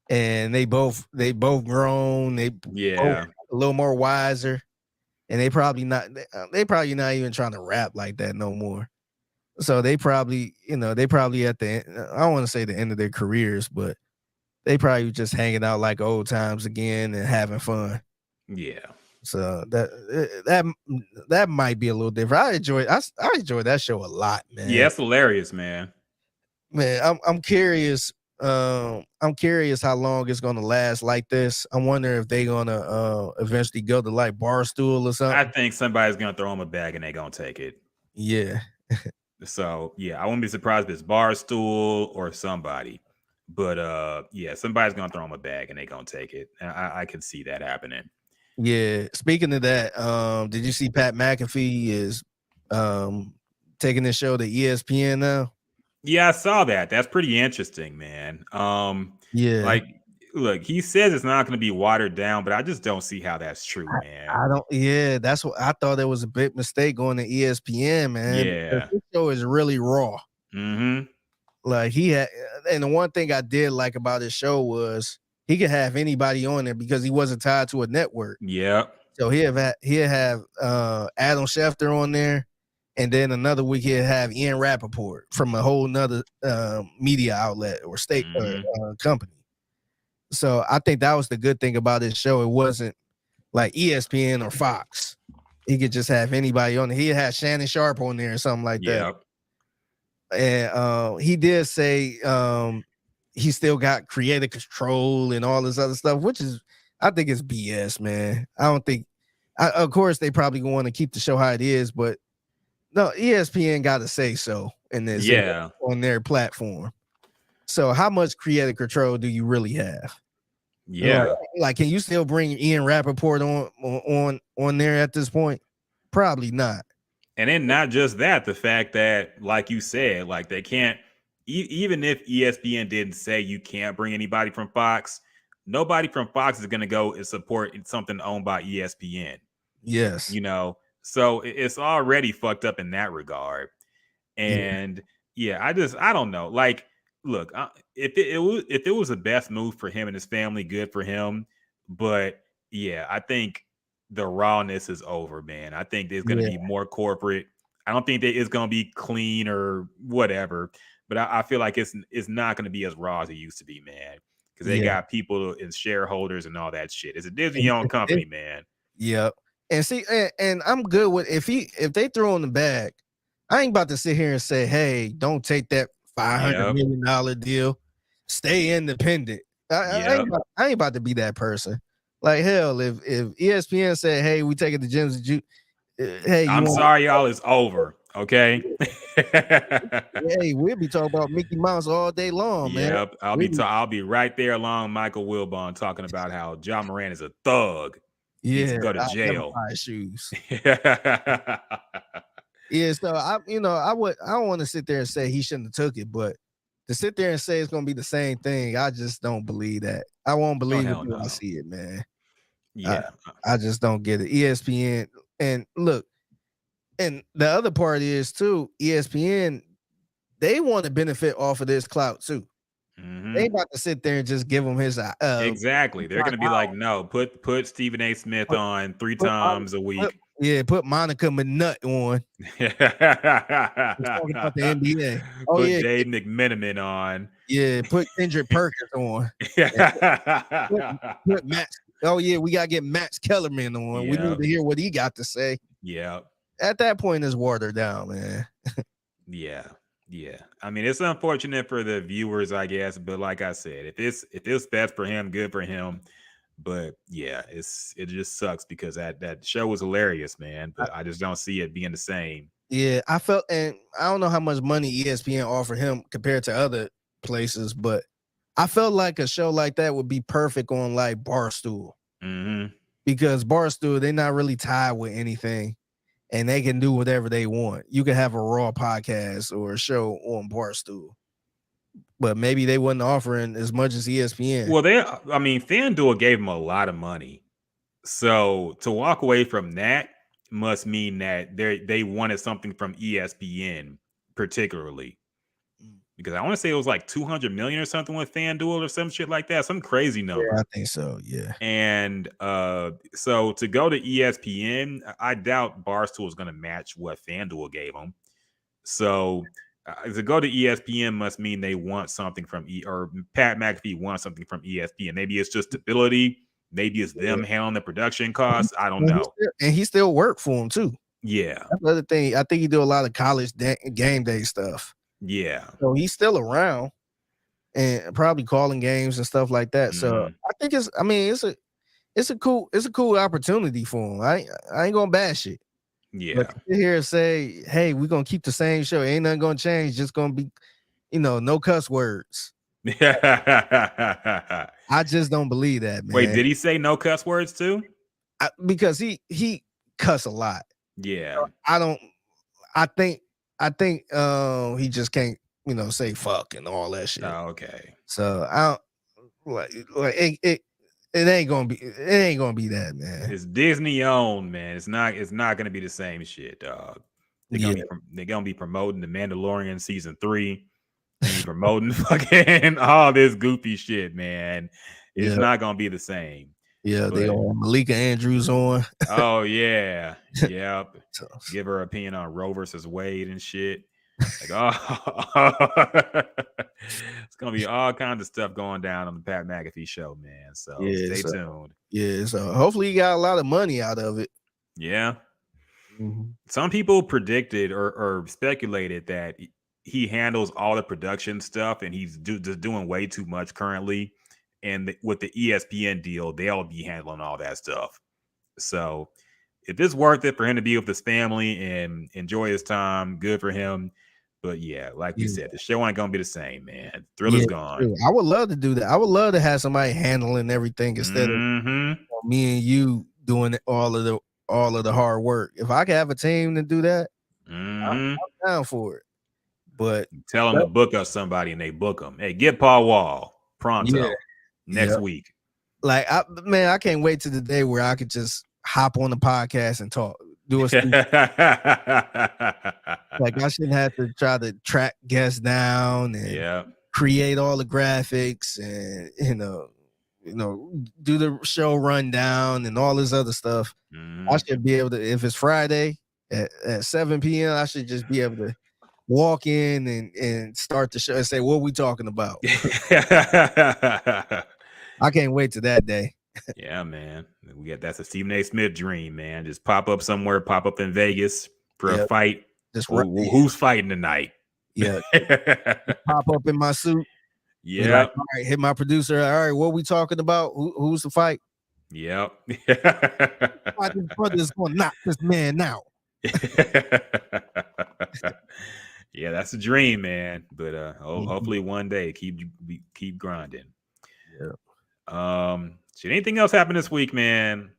And they both grown. They both a little more wiser, and they probably not even trying to rap like that no more. So they probably at the end, I don't want to say the end of their careers, but they probably just hanging out like old times again and having fun. Yeah. So that might be a little different. I enjoyed that show a lot, man. Yeah, it's hilarious, man. Man, I'm curious. I'm curious how long it's gonna last like this. I wonder if they're gonna eventually go to like Barstool or something. I think somebody's gonna throw them a bag and they're gonna take it. Yeah. So yeah, I wouldn't be surprised if it's Barstool or somebody. But yeah, somebody's gonna throw them a bag and they're gonna take it. I can see that happening. Yeah. Speaking of that, did you see Pat McAfee is taking this show to ESPN now? Yeah, I saw that. That's pretty interesting, man. Yeah. Like, look, he says it's not going to be watered down, but I just don't see how that's true, man. I don't. Yeah, that's what I thought. It was a big mistake going to ESPN, man. Yeah, this show is really raw. Mm-hmm. Like he had, and the one thing I did like about his show was he could have anybody on there because he wasn't tied to a network. Yep. So he'll have Adam Schefter on there. And then another week he'll have Ian Rappaport from a whole nother media outlet or state company. So I think that was the good thing about his show. It wasn't like ESPN or Fox. He could just have anybody on there. He had Shannon Sharp on there or something like that. And he did say he still got creative control and all this other stuff, which is, I think it's BS, man. I don't think, of course, they probably want to keep the show how it is, but no, ESPN got to say so in this on their platform. So how much creative control do you really have? Yeah. Like can you still bring Ian Rappaport on there at this point? Probably not. And then not just that, the fact that, like you said, like they can't, even if ESPN didn't say you can't bring anybody from Fox, nobody from Fox is going to go and support something owned by ESPN. Yes. You know, so it's already fucked up in that regard. And I don't know. Like, look, if it was the best move for him and his family, good for him. But yeah, I think the rawness is over, man. I think there's going to be more corporate. I don't think that it's going to be clean or whatever. But I feel like it's not going to be as raw as it used to be, man. Because they got people and shareholders and all that shit. It's a Disney-owned company, man. Yep. And see, and I'm good with if they throw in the bag, I ain't about to sit here and say, hey, don't take that $500 million deal. Stay independent. I ain't about to be that person. Like hell, if ESPN said, hey, we taking the gyms and juice, hey, I'm sorry, y'all, it's over. Okay. Hey, we'll be talking about Mickey Mouse all day long, man. Yep. I'll be right there along Michael Wilbon talking about how John Moran is a thug. He needs to go to jail. Shoes. Yeah, so I don't want to sit there and say he shouldn't have took it, but to sit there and say it's gonna be the same thing, I just don't believe that. I won't believe it when I see it, man. Yeah, I just don't get it. ESPN, and look, and the other part is too, ESPN, they want to benefit off of this clout too. Mm-hmm. They about to sit there and just give him his exactly. They're gonna be like, no, put Stephen A. Smith on 3 times a week. Put Monica Minut on. Talking about the NBA. Put Dave McMenamin on. Yeah, put Kendrick Perkins on. Put Matt. Oh yeah, we gotta get Max Kellerman on. We need to hear what he got to say. Yeah. At that point, it's watered down, man. Yeah. Yeah, I mean, it's unfortunate for the viewers, I guess, but like I said, if it's best for him, good for him. But yeah, it just sucks because that show was hilarious, man. But I just don't see it being the same. Yeah, I felt, and I don't know how much money ESPN offered him compared to other places, but I felt like a show like that would be perfect on like Barstool. Mm-hmm. Because Barstool, they're not really tied with anything and they can do whatever they want. You can have a Raw podcast or a show on Barstool, but maybe they wasn't offering as much as ESPN. Well, I mean, FanDuel gave him a lot of money. So to walk away from that must mean that they wanted something from ESPN particularly. Because I want to say it was like 200 million or something with FanDuel or some shit like that. Some crazy number. Yeah, I think so. Yeah. And so to go to ESPN, I doubt Barstool is going to match what FanDuel gave them. So to go to ESPN must mean they want something from or Pat McAfee wants something from ESPN. Maybe it's just stability. Maybe it's them handling the production costs. I don't know. And he still worked for him too. Yeah. That's the other thing. I think he do a lot of college game day stuff. Yeah. So he's still around and probably calling games and stuff like that. So I think it's a cool opportunity for him. I ain't gonna bash it. Yeah. But to sit here and say, hey, we're gonna keep the same show. Ain't nothing gonna change, just gonna be, no cuss words. I just don't believe that, man. Wait, did he say no cuss words too? Because he cuss a lot. Yeah. I think he just can't, say fuck and all that shit. Oh, okay. So I don't it ain't gonna be that, man. It's Disney owned, man. It's not gonna be the same shit, dog. They're gonna be promoting the Mandalorian season 3. Promoting fucking all this goofy shit, man. It's not gonna be the same. Yeah, they on Malika Andrews on. Oh yeah, yep. Give her opinion on Roe versus Wade and shit. Like, it's gonna be all kinds of stuff going down on the Pat McAfee show, man. So stay tuned. Yeah, so hopefully he got a lot of money out of it. Yeah. Some people predicted or speculated that he handles all the production stuff and he's just doing way too much currently. And with the ESPN deal, they'll be handling all that stuff. So if it's worth it for him to be with his family and enjoy his time, good for him. But yeah, like you said, the show ain't gonna be the same, man. Thriller's gone. True. I would love to do that. I would love to have somebody handling everything instead of me and you doing all of the hard work. If I could have a team to do that, I'm down for it. But tell them to book us somebody and they book them. Hey, get Paul Wall pronto next week. Like, I can't wait to the day where I could just hop on the podcast and talk. Do a like I shouldn't have to try to track guests down and create all the graphics and do the show rundown and all this other stuff. I should be able to, if it's Friday at 7 p.m., I should just be able to walk in and start the show and say, what are we talking about? I can't wait to that day. Yeah, man. That's a Stephen A. Smith dream, man. Just pop up somewhere, pop up in Vegas for a fight. Just who's fighting tonight? Yeah. Pop up in my suit. Yeah. Like, all right, hit my producer. All right, what are we talking about? Who's the fight? Yep. My brother's going to knock this man out. Yeah, that's a dream, man. But hopefully one day keep grinding. Yeah. Should anything else happen this week, man?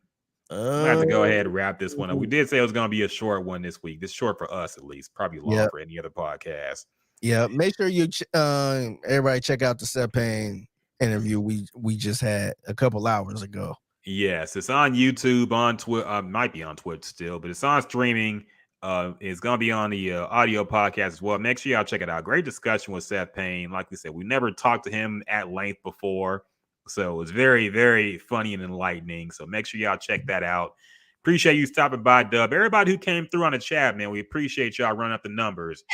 I have to go ahead and wrap this one up. We did say it was going to be a short one this week. This short for us, at least. Probably long for any other podcast. Yeah, make sure you everybody check out the Seth Payne interview we just had a couple hours ago. Yes, it's on YouTube, on Twitter. Might be on Twitch still, but it's on streaming. It's going to be on the audio podcast as well. Make sure y'all check it out. Great discussion with Seth Payne. Like we said, we never talked to him at length before. So it's very, very funny and enlightening. So make sure y'all check that out. Appreciate you stopping by, Dub. Everybody who came through on the chat, man, we appreciate y'all running up the numbers.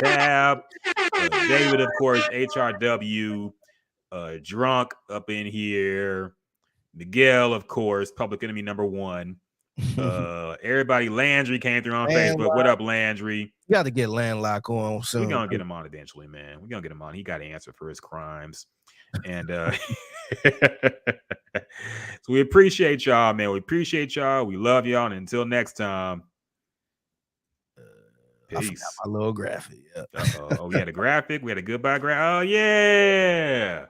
Tab, David, of course, HRW, Drunk up in here. Miguel, of course, Public Enemy #1. Everybody, Landry came through on Landlock. Facebook. What up, Landry? You got to get Landlock on soon. We're gonna get him on eventually, man. We're gonna get him on. He got to answer for his crimes. And so we appreciate y'all, man. We appreciate y'all. We love y'all. And until next time, I forgot peace. my little graphic. Yeah. Oh, we had a graphic. We had a goodbye graphic. Oh, yeah.